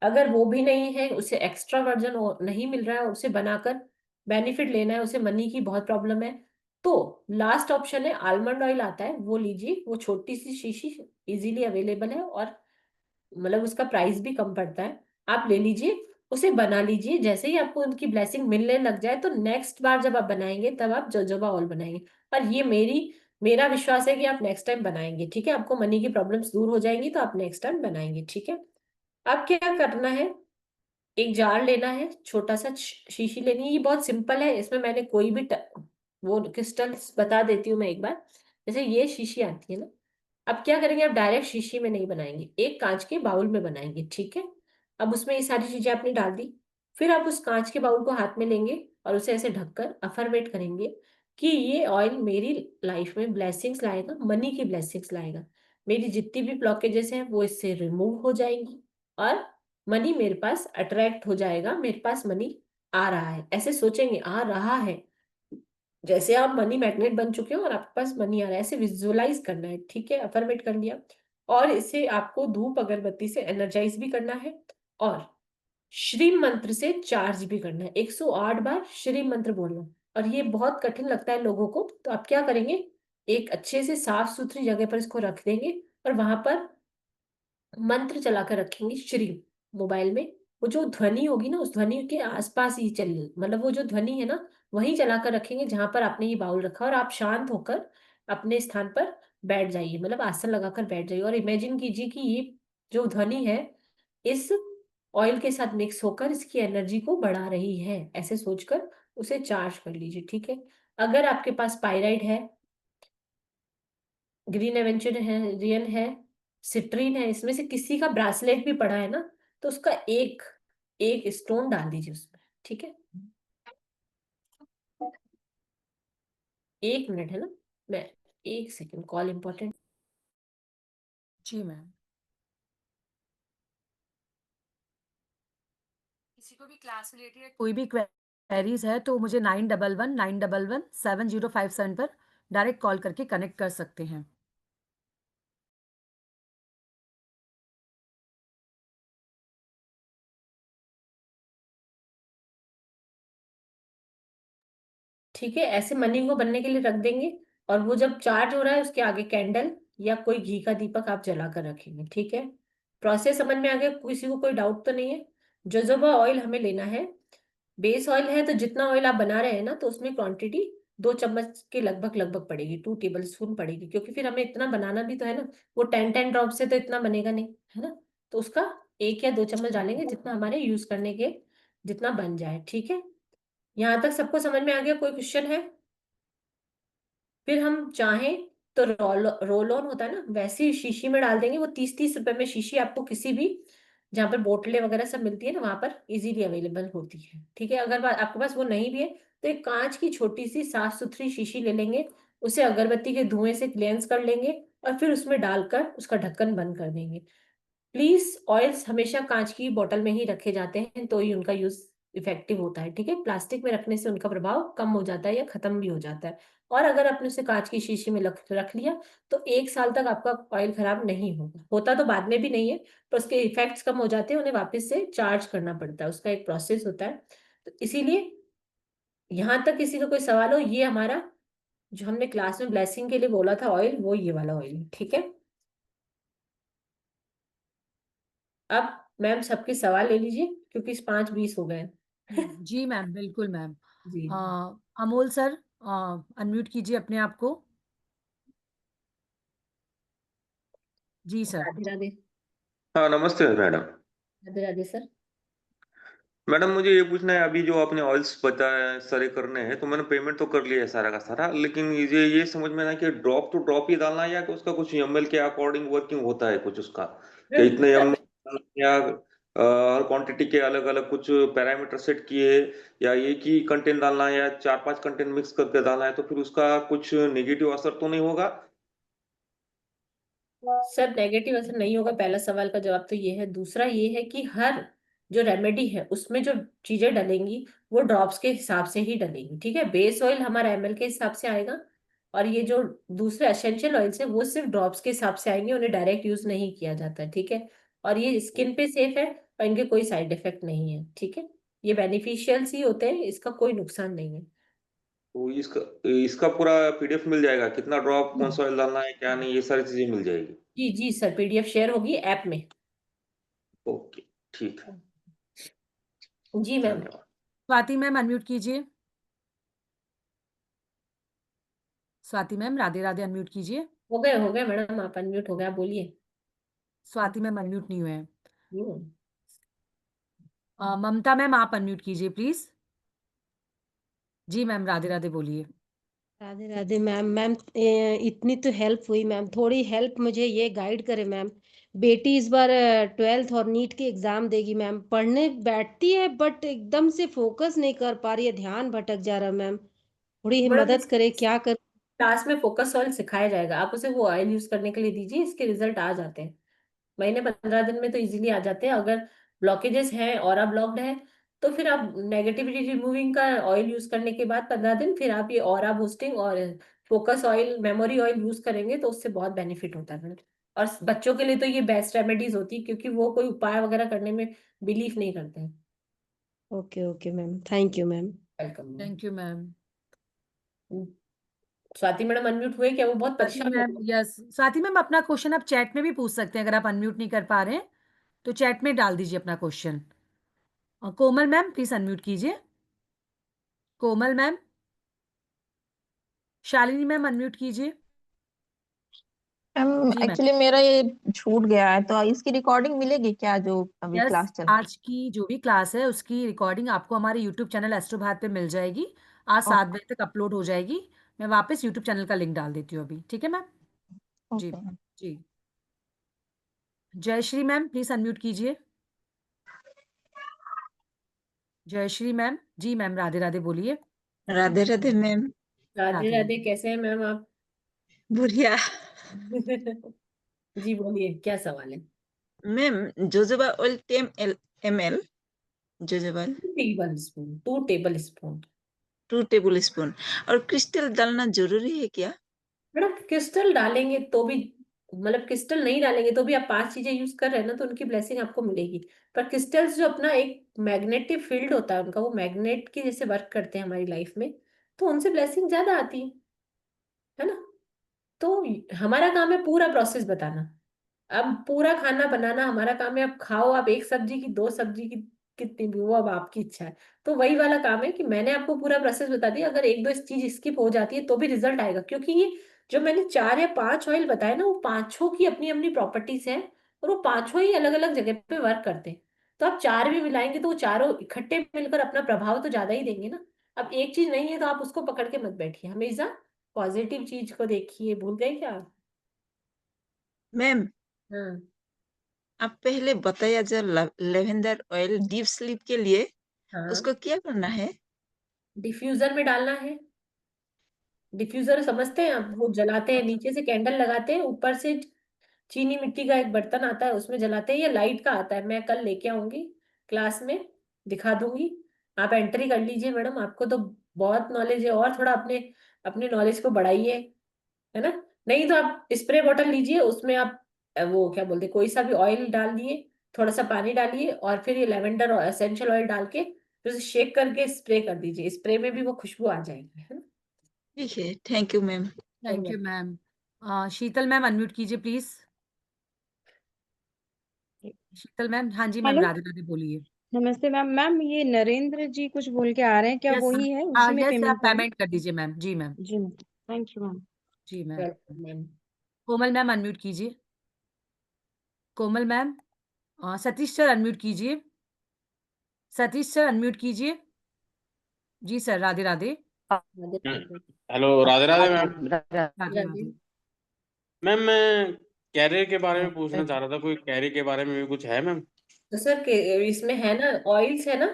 B: अगर वो भी नहीं है, उसे एक्स्ट्रा वर्जन नहीं मिल रहा है, उसे बनाकर बेनिफिट लेना है, उसे मनी की बहुत प्रॉब्लम है, तो लास्ट ऑप्शन है आलमंड ऑयल आता है, वो लीजिए। वो छोटी सी शीशी इजीली अवेलेबल है और मतलब उसका प्राइस भी कम पड़ता है, आप ले लीजिए, उसे बना लीजिए। जैसे ही आपको उनकी ब्लेसिंग मिलने लग जाए तो नेक्स्ट बार जब आप बनाएंगे तब आप जोजोबा ऑयल बनाएंगे, और ये मेरा विश्वास है कि आप नेक्स्ट टाइम बनाएंगे, ठीक है? आपको मनी की प्रॉब्लम्स दूर हो जाएंगी तो आप नेक्स्ट टाइम बनाएंगे, ठीक है? अब क्या करना है, एक जार लेना है, छोटा सा शीशी लेनी है, ये बहुत सिंपल है, इसमें मैंने कोई भी वो क्रिस्टल्स बता देती हूँ मैं एक बार। जैसे ये शीशी आती है ना, अब क्या करेंगे, आप डायरेक्ट शीशी में नहीं बनाएंगे, एक कांच के बाउल में बनाएंगे, ठीक है? अब उसमें ये सारी चीजें आपने डाल दी। फिर आप उस कांच के बाउल को हाथ में लेंगे और उसे ऐसे ढककर अफर्मेट करेंगे कि ये ऑयल मेरी लाइफ में ब्लेसिंग्स लाएगा, मनी की ब्लेसिंग्स लाएगा। मेरी जितनी भी ब्लॉकेजेस हैं वो इससे रिमूव हो जाएंगी और मनी मेरे पास अट्रैक्ट हो जाएगा, मेरे पास मनी आ रहा है। ऐसे सोचेंगे आ रहा है, जैसे आप मनी मैग्नेट बन चुके हो और आपके पास मनी आ रहा है, ऐसे विजुअलाइज करना है। ठीक है, अफर्मेट कर लिया। और इसे आपको धूप अगरबत्ती से एनर्जाइज भी करना है और श्री मंत्र से चार्ज भी करना है। 108 बार श्री मंत्र बोलना। और ये बहुत कठिन लगता है लोगों को, तो आप क्या करेंगे, एक अच्छे से साफ सुथरी जगह पर इसको रख देंगे और वहां पर मंत्र चलाकर रखेंगे श्री। मोबाइल में वो जो ध्वनि होगी ना, उस ध्वनि के आसपास ही चल, मतलब वो जो ध्वनि है ना, वहीं चलाकर रखेंगे जहां पर आपने ये बाउल रखा। और आप शांत होकर अपने स्थान पर बैठ जाइए, मतलब आसन लगाकर बैठ जाइए और इमेजिन कीजिए कि ये जो ध्वनि है इस ऑयल के साथ मिक्स होकर इसकी एनर्जी को बढ़ा रही है। ऐसे सोचकर उसे चार्ज कर लीजिए। ठीक है, अगर आपके पास पायराइड है, ग्रीन एवेंचर है, रियन है, सिट्रीन है, इसमें से किसी का ब्रासलेट भी पड़ा है ना, तो उसका एक एक स्टोन डाल दीजिए उसमें। ठीक है, 1 मिनट है ना, मैं 1 सेकंड, कॉल इंपॉर्टेंट।
A: जी मैम। किसी को भी क्लास रिलेटेड कोई भी क्वेरीज है तो मुझे 9111911707 पर डायरेक्ट कॉल करके कनेक्ट कर सकते हैं।
B: ठीक है, ऐसे मनी को बनने के लिए रख देंगे और वो जब चार्ज हो रहा है उसके आगे कैंडल या कोई घी का दीपक आप जला कर रखेंगे। ठीक है, प्रोसेस समझ में आ गया? किसी को कोई डाउट तो नहीं है? जोजोबा ऑयल हमें लेना है, बेस ऑयल है, तो जितना ऑयल आप बना रहे हैं ना, तो उसमें क्वांटिटी 2 चम्मच के लगभग लगभग पड़ेगी, 2 टेबल स्पून पड़ेगी, क्योंकि फिर हमें इतना बनाना भी तो है ना। वो 10 10 ड्रॉप से तो इतना बनेगा नहीं, है ना। तो उसका 1 या 2 चम्मच डालेंगे, जितना हमारे यूज करने के जितना बन जाए। ठीक है, यहाँ तक सबको समझ में आ गया? कोई क्वेश्चन है? फिर हम चाहें तो रोल ऑन होता है ना, वैसी शीशी में डाल देंगे। वो 30 30 रुपए में शीशी आपको किसी भी जहाँ पर बोतलें वगैरह सब मिलती है ना, वहां पर इजीली अवेलेबल होती है। ठीक है, अगर आपके पास वो नहीं भी है तो एक कांच की छोटी सी साफ सुथरी शीशी ले लेंगे, उसे अगरबत्ती के धुएं से क्लेंस कर लेंगे और फिर उसमें डालकर उसका ढक्कन बंद कर देंगे। प्लीज, ऑयल्स हमेशा कांच की बोतल में ही रखे जाते हैं, तो ही उनका यूज इफेक्टिव होता है। ठीक है, प्लास्टिक में रखने से उनका प्रभाव कम हो जाता है या खत्म भी हो जाता है। और अगर आपने उसे कांच की शीशी में रख लिया तो 1 साल तक आपका ऑयल खराब नहीं होगा। होता तो बाद में भी नहीं है, पर उसके इफेक्ट्स कम हो जाते हैं, उन्हें वापस से चार्ज करना पड़ता है, उसका एक प्रोसेस होता है। तो इसीलिए यहाँ तक किसी का कोई सवाल हो, ये हमारा जो हमने क्लास में ब्लेसिंग के लिए बोला था ऑयल, वो ये वाला ऑयल है। ठीक है, अब मैम सबके सवाल ले लीजिए क्योंकि इस 5:20 हो गए।
A: जी मैम, बिल्कुल मैम।
B: जी
A: अमोल सर, अनम्यूट कीजिए अपने आप को। जी सर।
B: राधे राधे।
M: हाँ नमस्ते madam.
B: Radhe Radhe sir.
M: Madam मुझे ये पूछना है, अभी जो आपने ऑयल्स बताया सारे करने हैं, तो मैंने पेमेंट तो कर लिया है सारा का सारा, लेकिन ये समझ में ना कि ड्रॉप टू ड्रॉप ही डालना है या कि उसका कुछ एमएल के अकॉर्डिंग वर्किंग होता है कुछ उसका, कि इतने
B: सर,
M: एमएल या हर क्वांटिटी के अलग अलग कुछ पैरामीटर सेट किए, या एक ही कंटेंट डालना है या 4 5 कंटेंट मिक्स करके डालना है, तो फिर उसका कुछ नेगेटिव असर तो नहीं होगा?
B: सर नेगेटिव असर नहीं होगा, पहला सवाल का जवाब तो ये है। दूसरा ये है कि हर जो रेमेडी है उसमें जो चीजें डलेंगी वो ड्रॉप्स के हिसाब से ही डलेंगी। ठीक है, बेस ऑयल हमारा एमएल के हिसाब से आएगा और ये जो दूसरे एसेंशियल ऑयल्स है वो सिर्फ ड्रॉप्स के हिसाब से आएंगे, उन्हें डायरेक्ट यूज नहीं किया जाता है। ठीक है, और ये स्किन पे सेफ है और इनके कोई साइड इफेक्ट नहीं है। ठीक है, ये बेनिफिशियल्स ही होते हैं, इसका कोई नुकसान नहीं है।
M: तो इसका इसका पूरा पीडीएफ मिल जाएगा, कितना ड्रॉप कौन सा ऑयल डालना है क्या नहीं, ये सारी चीजें मिल जाएगी?
B: जी जी सर, पीडीएफ शेयर होगी ऐप में।
M: ओके ठीक है,
B: जी मैम।
M: धन्यवाद।
A: स्वाति मैम अनम्यूट कीजिए। स्वाति मैम, राधे राधे, अनम्यूट कीजिए।
B: हो गए मैडम, आप अनम्यूट हो गए, आप बोलिए।
A: स्वाति मैम अनम्यूट नहीं हुए हैं।
B: हम्म।
A: ममता मैम, आप अनम्यूट कीजिए प्लीज। जी मैम, राधे राधे बोलिए।
C: राधे राधे मैम। मैम इतनी तो हेल्प हुई मैम, थोड़ी हेल्प मुझे ये गाइड करे मैम। बेटी इस बार 12th और नीट की एग्जाम देगी मैम। पढ़ने बैठती है बट एकदम से फोकस नहीं कर पा रही है, ध्यान भटक जा रहा है मैम। थोड़ी ही
B: मैडम
C: मदद करे, क्या कर।
B: क्लास में फोकस ऑयल सिखाया जाएगा, आप उसे वो ऑयल यूज करने के लिए दीजिए, इसके रिजल्ट आ जाते हैं। महीने 15 दिन में तो इजीली आ जाते हैं। अगर ब्लॉकेजेस हैं, ऑरा ब्लॉक्ड है, तो फिर आप नेगेटिविटी रिमूविंग का ऑयल यूज करने के बाद 15 दिन फिर आप ये ऑरा बूस्टिंग और focus oil, memory oil use करेंगे तो उससे बहुत बेनिफिट होता है मैडम। और बच्चों के लिए तो ये बेस्ट रेमेडीज होती है, क्योंकि वो कोई उपाय वगैरह करने में बिलीव नहीं करते हैं।
C: Okay okay ma'am, thank you ma'am.
B: Welcome.
A: Thank you ma'am.
B: Swati madam unmute हुए क्या? वो बहुत
A: स्वाति
B: परेशान हो
A: मैम, यस स्वाति मैम, अपना क्वेश्चन आप चैट में भी पूछ सकते हैं। अगर आप अनम्यूट नहीं कर पा रहे हैं तो चैट में डाल दीजिए अपना question. Komal ma'am please unmute कीजिए। Komal ma'am. Shalini ma'am unmute कीजिए। जी मैम।
G: एक्चुअली मेरा ये छूट गया है, तो इसकी रिकॉर्डिंग मिलेगी क्या, जो अभी
A: यस,
G: क्लास चल।
A: आज की जो भी क्लास है उसकी रिकॉर्डिंग आपको हमारे यूट्यूब चैनल एस्ट्रो भारत पे मिल जाएगी। आज 7 बजे तक अपलोड हो जाएगी। मैं वापस यूट्यूब चैनल का लिंक डाल देती हूँ अभी, ठीक है मैम। जी
G: ओके।
A: जी। जयश्री मैम प्लीज अनम्यूट कीजिए। जयश्री मैम। जी मैम, राधे राधे बोलिए।
G: राधे राधे मैम।
B: राधे
A: राधे
B: राधे, कैसे हैं मैम आप?
G: बढ़िया।
B: जी बोलिए, क्या सवाल है?
G: Ma'am, jojoba oil 10 ml, jojoba
B: 2 table spoon, 2 table spoon.
G: 2 table spoon, और क्रिस्टल डालना जरूरी है क्या?
B: मैडम क्रिस्टल डालेंगे तो भी, मतलब क्रिस्टल नहीं डालेंगे तो भी आप 5 चीजें यूज कर रहे हैं ना, तो उनकी ब्लेसिंग आपको मिलेगी। पर क्रिस्टल्स जो अपना एक मैग्नेटिक फील्ड होता है उनका, वो मैग्नेट की जैसे वर्क करते हैं हमारी लाइफ में, तो उनसे ब्लेसिंग ज्यादा आती है ना। तो हमारा काम है पूरा प्रोसेस बताना। अब पूरा खाना बनाना हमारा काम है। अब खाओ आप एक सब्जी की, 2 सब्जी की, कितनी भी, वो अब आपकी इच्छा है। तो वही वाला काम है कि मैंने आपको पूरा प्रोसेस बता दिया। अगर एक दो इस चीज स्किप हो जाती है तो भी रिजल्ट आएगा, क्योंकि ये जो मैंने 4 या 5 ऑयल बताए ना, वो पांचों की अपनी अपनी प्रॉपर्टीज हैं, और वो पांचों ही अलग अलग जगह पे वर्क करते हैं। तो आप चार भी मिलाएंगे तो वो चारों इकट्ठे मिलकर अपना प्रभाव तो ज्यादा ही देंगे ना। अब एक चीज नहीं है तो आप उसको पकड़ के मत बैठिए, हमेशा पॉजिटिव चीज को देखिए। भूल गए क्या आप?
G: मैम,
B: हाँ
G: आप पहले बताया जो लेवेंडर ऑयल डीप स्लीप के लिए,
B: हाँ।
G: उसको क्या करना है?
B: डिफ्यूजर में डालना है। डिफ्यूजर समझते हैं आप? वो जलाते हैं, नीचे से कैंडल लगाते हैं, ऊपर से चीनी मिट्टी का एक बर्तन आता है उसमें जलाते हैं, या लाइट का आता है। मैं कल लेके आऊंगी, क्लास में दिखा दूंगी। आप एंट्री कर लीजिए मैडम, आपको तो बहुत नॉलेज है, और थोड़ा अपने अपने नॉलेज को बढ़ाइए, है ना। नहीं तो आप स्प्रे बॉटल लीजिए, उसमें आप वो क्या बोलते हैं, कोई सा भी ऑयल डाल दिए, थोड़ा सा पानी डालिए, और फिर ये लेवेंडर और एसेंशियल ऑयल डाल के फिर उसे शेक करके स्प्रे कर दीजिए। स्प्रे में भी वो खुशबू आ जाएगी, है ना।
G: ठीक है, thank you ma'am.
A: Thank you ma'am. Sheetal ma'am unmute कीजिए प्लीज। शीतल मैम, हाँ जी मैम,
C: हेलो,
A: राधे राधे बोलिए।
C: नमस्ते मैम। मैम ये नरेंद्र जी कुछ बोल के आ रहे हैं, क्या
A: यस
C: वही है? उसी में
A: यस, आप
C: पेमेंट करना?
A: पेमेंट कर दीजिए मैम। जी मैम।
C: जी मैम, थैंक यू मैम।
A: जी ma'am.
B: Welcome ma'am.
A: Komal ma'am unmute कीजिए। Komal ma'am. Satish sir unmute कीजिए। सतीश सर अनम्यूट कीजिए। जी sir, Radhe Radhe.
B: Radhe Radhe.
N: Hello, Radhe Radhe ma'am.
A: Radhe
B: Radhe.
A: Radhe.
N: Ma'am, मैं कैरियर के बारे में पूछना चाह रहा था, कोई कैरियर के बारे में भी कुछ है मैम?
B: तो सर इसमें है ना, ऑयल्स है ना,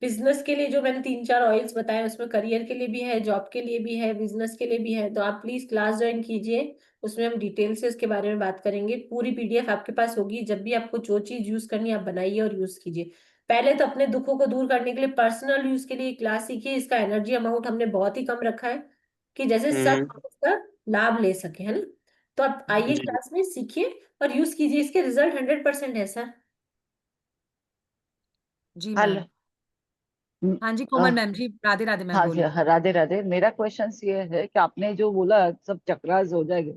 B: बिजनेस के लिए जो मैंने 3-4 ऑयल्स बताए, उसमें करियर के लिए भी है, जॉब के लिए भी है, बिजनेस के लिए भी है। तो आप प्लीज क्लास ज्वाइन कीजिए, उसमें हम डिटेल से उसके बारे में बात करेंगे। पूरी पीडीएफ आपके पास होगी, जब भी आपको जो चीज यूज करनी है आप बनाइए और यूज कीजिए। पहले तो अपने दुखों को दूर करने के लिए पर्सनल यूज के लिए क्लास सीखिए। इसका एनर्जी अमाउंट हमने बहुत ही कम रखा है, कि जैसे सब
N: हम्म।
B: उसका लाभ ले सके, है ना। तो आप आइए
N: जी।
B: क्लास में, सीखिए और यूज कीजिए। इसके रिजल्ट 100% है सर।
A: जी
O: हेलो।
A: मैम। हाँ जी कोमल मैम जी, राधे राधे मैम
O: हाँ जी,
A: बोलिए।
O: हाँ, राधे राधे। मेरा क्वेश्चन ये है कि आपने जो बोला सब चक्रास हो जाएंगे।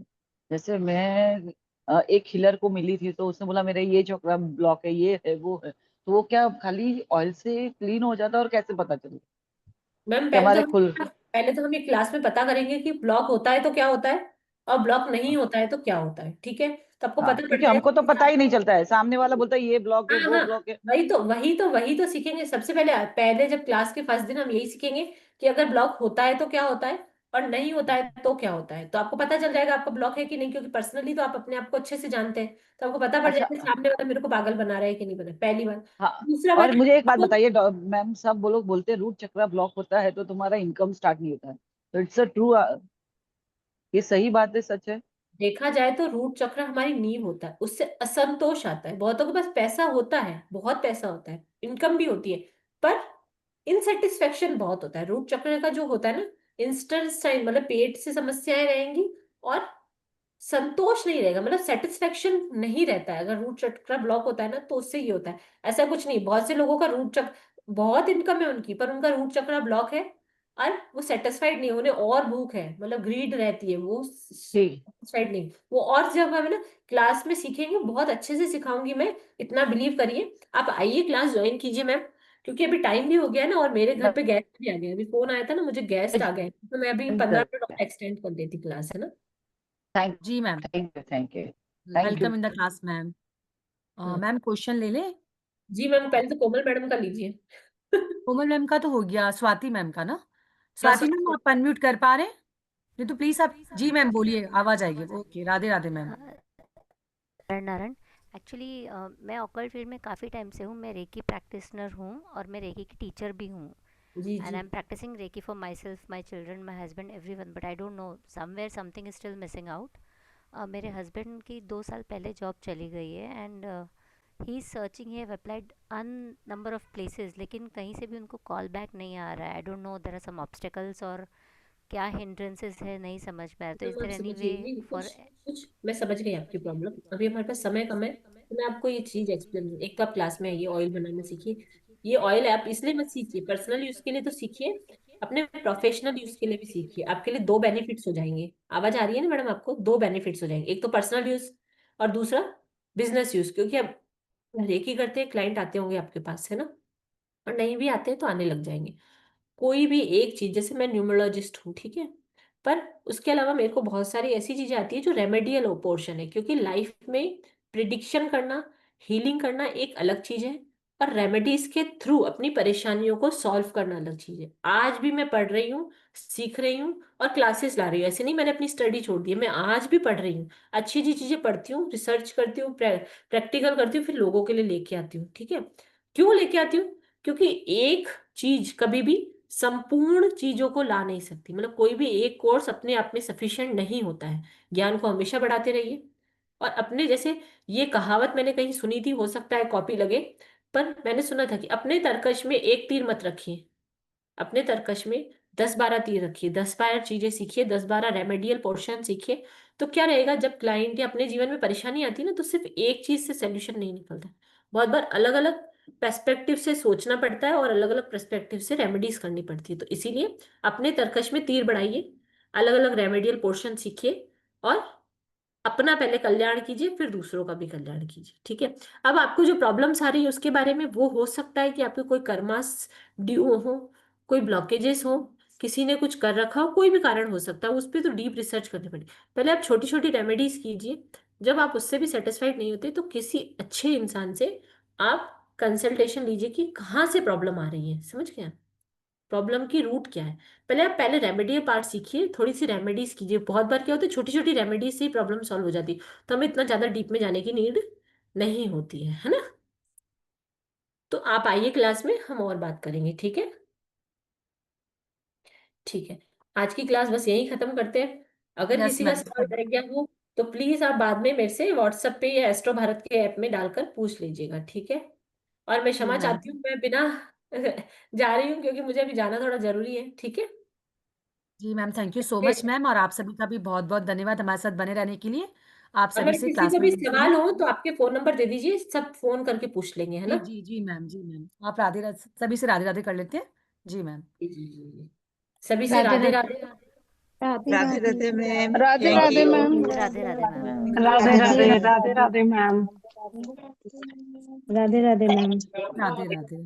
O: जैसे मैं एक हीलर को मिली थी, तो उसने बोला मेरा ये चक्रा ब्लॉक है, ये है, वो है। तो वो क्या खाली ऑयल से क्लीन हो जाता है, और कैसे पता चले
B: मैम
O: कि हमारे खुल।
B: पहले तो हम ये क्लास में पता करेंगे कि ब्लॉक होता है तो क्या होता है, और ब्लॉक नहीं होता है तो क्या होता है, ठीक है। तो आपको
O: हाँ,
B: पता पड़
O: क्योंकि हमको तो पता ही नहीं
B: जाएगा।
O: चलता है, सामने वाला बोलता है ये ब्लॉक है,
B: हाँ
O: वो
B: हाँ,
O: ब्लॉक है।
B: वही तो सीखेंगे सबसे पहले। पहले जब क्लास के फर्स्ट दिन हम यही सीखेंगे कि अगर ब्लॉक होता है तो क्या होता है, और नहीं होता है तो क्या होता है, तो आपको पता चल जाएगा आपका ब्लॉक है कि नहीं, क्योंकि पर्सनली तो आप अपने आप को अच्छे से जानते हैं, तो आपको पता पड़
O: अच्छा
B: जाएगा सामने वाला मेरे को पागल बना रहा है कि नहीं बना, पहली बात।
O: हाँ,
B: दूसरा
O: और
B: बात,
O: मुझे एक बात
B: तो
O: बताइए मैम, सब वो लोग बोलते हैं रूट चक्र ब्लॉक होता है तो तुम्हारा इनकम स्टार्ट नहीं होता है, तो इट्स अ ट्रू, ये सही बात है, सच है?
B: देखा जाए तो रूट चक्र हमारी नींव होता है, उससे असंतोष आता है। बहुतों के पास पैसा होता है, बहुत पैसा होता है, इनकम भी होती है, पर इनसेटिस्फेक्शन बहुत होता है। रूट चक्र का जो होता है ना, इंटेस्टाइन मतलब पेट से समस्याएं रहेंगी, और संतोष नहीं रहेगा, मतलब सेटिस्फेक्शन नहीं रहता है। अगर रूट चक्र ब्लॉक होता है ना, तो उससे ये होता है। ऐसा कुछ नहीं, बहुत से लोगों का रूट चक्र, बहुत इनकम है उनकी, पर उनका रूट चक्र ब्लॉक है और वो सेटिस्फाइड नहीं, उन्हें और भूख है, मतलब ग्रीड रहती है, वो
O: ठीक,
B: सेटिस्फाइड नहीं। वो और जब हम ना क्लास में सीखेंगे, बहुत अच्छे से सिखाऊंगी मैं, इतना बिलीव करिए। आप आइए, क्लास ज्वाइन कीजिए मैम, क्योंकि अभी टाइम भी हो गया है ना, और मेरे घर पे गेस्ट भी आ गए, अभी फोन आया था ना मुझे, गेस्ट आ गए, तो मैं अभी 15 मिनट और एक्सटेंड कर देती क्लास, है ना।
O: थैंक
A: जी ma'am,
O: thank you thank you thank you.
A: Welcome in the class ma'am. Ma'am question ले ले।
B: जी मैम, पहले तो कोमल मैडम का लीजिए।
A: कोमल मैम का तो हो गया, स्वाति मैम का ना।
B: हाँ,
A: स्वाति मैम आप अनम्यूट कर पा रहे हैं? नहीं तो प्लीज आप जी मैम बोलिए, आवाज आएगी। Okay, Radhe Radhe ma'am.
P: Narayan, actually मैं ऑकल्ट फील्ड में काफ़ी टाइम से हूँ। मैं रेकी प्रैक्टिशनर हूँ और मैं रेकी की टीचर भी हूँ।
B: जी
P: एंड
B: जी
P: I am practising reiki for my self, my children, my husband, everyone, but I don't know, somewhere something is still missing out. मेरे हस्बैंड की 2 साल पहले जॉब चली गई है, and he is searching, he have applied an number of places, लेकिन कहीं से भी उनको कॉल बैक नहीं आ रहा है। I don't know, there are some obstacles और क्या हिंड्रेंसेस है, नहीं समझ में आ रहा। तो इज़
B: मैम, आप
P: देयर एनी वे
B: समझिए, नहीं
P: फॉर।
B: कुछ कुछ मैं समझ गई आपकी प्रॉब्लम। अभी हमारे पास समय कम है, तो मैं आपको ये चीज एक्सप्लेन, एक तो आप क्लास में आइए, ऑयल बनाना सीखिए। ये ऑयल आप इसलिए मत सीखिए पर्सनल यूज के लिए, तो सीखिए, अपने प्रोफेशनल यूज के लिए भी सीखिए। आपके लिए 2 बेनिफिट्स हो जाएंगे। आवाज आ रही है ना मैडम आपको? 2 बेनिफिट्स हो जाएंगे, एक तो पर्सनल यूज और दूसरा बिजनेस यूज, क्योंकि अब रेकी करते हैं, क्लाइंट आते होंगे आपके पास, है ना, और नहीं भी आते हैं तो आने लग जाएंगे। कोई भी एक चीज, जैसे मैं न्यूमरोलॉजिस्ट हूँ, ठीक है, पर उसके अलावा मेरे को बहुत सारी ऐसी चीजें आती है जो रेमेडियल पोर्शन है, क्योंकि लाइफ में प्रिडिक्शन करना, हीलिंग करना एक अलग चीज है, और रेमेडीज के थ्रू अपनी परेशानियों को सॉल्व करना अलग चीज है। आज भी मैं पढ़ रही हूँ, सीख रही हूँ और क्लासेस ला रही हूँ। ऐसे नहीं मैंने अपनी स्टडी छोड़ दी है, मैं आज भी पढ़ रही हूँ, अच्छी अच्छी चीजें पढ़ती हूँ, रिसर्च करती हूँ, प्रैक्टिकल करती हूँ, फिर लोगों के लिए लेके आती हूँ। ठीक है, क्यों लेके आती हूँ? क्योंकि एक चीज कभी भी संपूर्ण चीजों को ला नहीं सकती, मतलब कोई भी एक कोर्स अपने आप में सफिशिएंट नहीं होता है। ज्ञान को हमेशा बढ़ाते रहिए, और अपने जैसे, ये कहावत मैंने कहीं सुनी थी, हो सकता है कॉपी लगे, पर मैंने सुना था कि अपने तरकश में एक तीर मत रखिए, अपने तरकश में 10-12 तीर रखिए, 10-12 चीजें सीखिए, 10-12 रेमेडियल पोर्शन सीखिए। तो क्या रहेगा, जब क्लाइंट या अपने जीवन में परेशानी आती है ना, तो सिर्फ एक चीज से सोल्यूशन नहीं निकलता, बहुत बार अलग अलग पर्सपेक्टिव से सोचना पड़ता है, और अलग अलग पर्सपेक्टिव से रेमेडीज करनी पड़ती है। तो इसीलिए अपने तरकश में तीर बढ़ाइए, अलग अलग रेमेडियल पोर्शन सीखिए, और अपना पहले कल्याण कीजिए, फिर दूसरों का भी कल्याण कीजिए। ठीक है, अब आपको जो प्रॉब्लम्स आ रही है उसके बारे में, वो हो सकता है कि आपके कोई कर्मास ड्यू हो, कोई ब्लॉकेजेस हो, किसी ने कुछ कर रखा हो, कोई भी कारण हो सकता है, उस पर तो डीप रिसर्च करनी पड़ेगी। पहले आप छोटी छोटी रेमेडीज कीजिए, जब आप उससे भी सेटिस्फाइड नहीं होते, तो किसी अच्छे इंसान से आप कंसल्टेशन लीजिए कि कहाँ से प्रॉब्लम आ रही है, समझ गए, प्रॉब्लम की रूट क्या है। पहले आप पहले रेमेडियल पार्ट सीखिए, थोड़ी सी रेमेडीज कीजिए। बहुत बार क्या होता है, छोटी छोटी रेमेडीज से ही प्रॉब्लम सॉल्व हो जाती है, तो हमें इतना ज्यादा डीप में जाने की नीड नहीं होती है ना। तो आप आइए क्लास में, हम और बात करेंगे, ठीक है। ठीक है, आज की क्लास बस यहीं खत्म करते हैं। अगर
A: यस
B: किसी का
A: मैम।
B: सवाल रह गया हो, तो प्लीज आप बाद में मेरे से व्हाट्सएप पे या एस्ट्रो भारत के ऐप में डालकर पूछ लीजिएगा, ठीक है। और मैं
A: जी
B: क्षमा
A: मैम।
B: चाहती हूँ, मैं बिना जा रही हूँ, क्योंकि मुझे अभी जाना थोड़ा जरूरी है, ठीक है।
A: जी ma'am, thank you so much ma'am, और आप सभी का भी बहुत बहुत धन्यवाद हमारे साथ बने रहने के लिए। आप सभी
B: अगर
A: से
B: किसी
A: क्लास
B: को
A: में
B: भी
A: मिलते
B: सवाल
A: हैं।
B: हो तो आपके फोन नंबर दे दीजिए, सब फोन करके पूछ लेंगे, है
A: जी
B: ना।
A: जी जी मैम, जी मैम, आप सभी से राधे राधे कर लेते हैं। जी मैम।
B: जी जी जी जी। सभी से
K: Radhe
B: Radhe
K: Radhe.
B: Radhe.
H: Radhe Radhe ma'am,
K: Radhe
H: thank
K: Radhe
H: you.
K: Ma'am.
P: Radhe Radhe ma'am.
Q: Radhe
C: Radhe
Q: Radhe
C: Radhe.
Q: Radhe Radhe ma'am.
C: Radhe Radhe ma'am.
A: Radhe Radhe.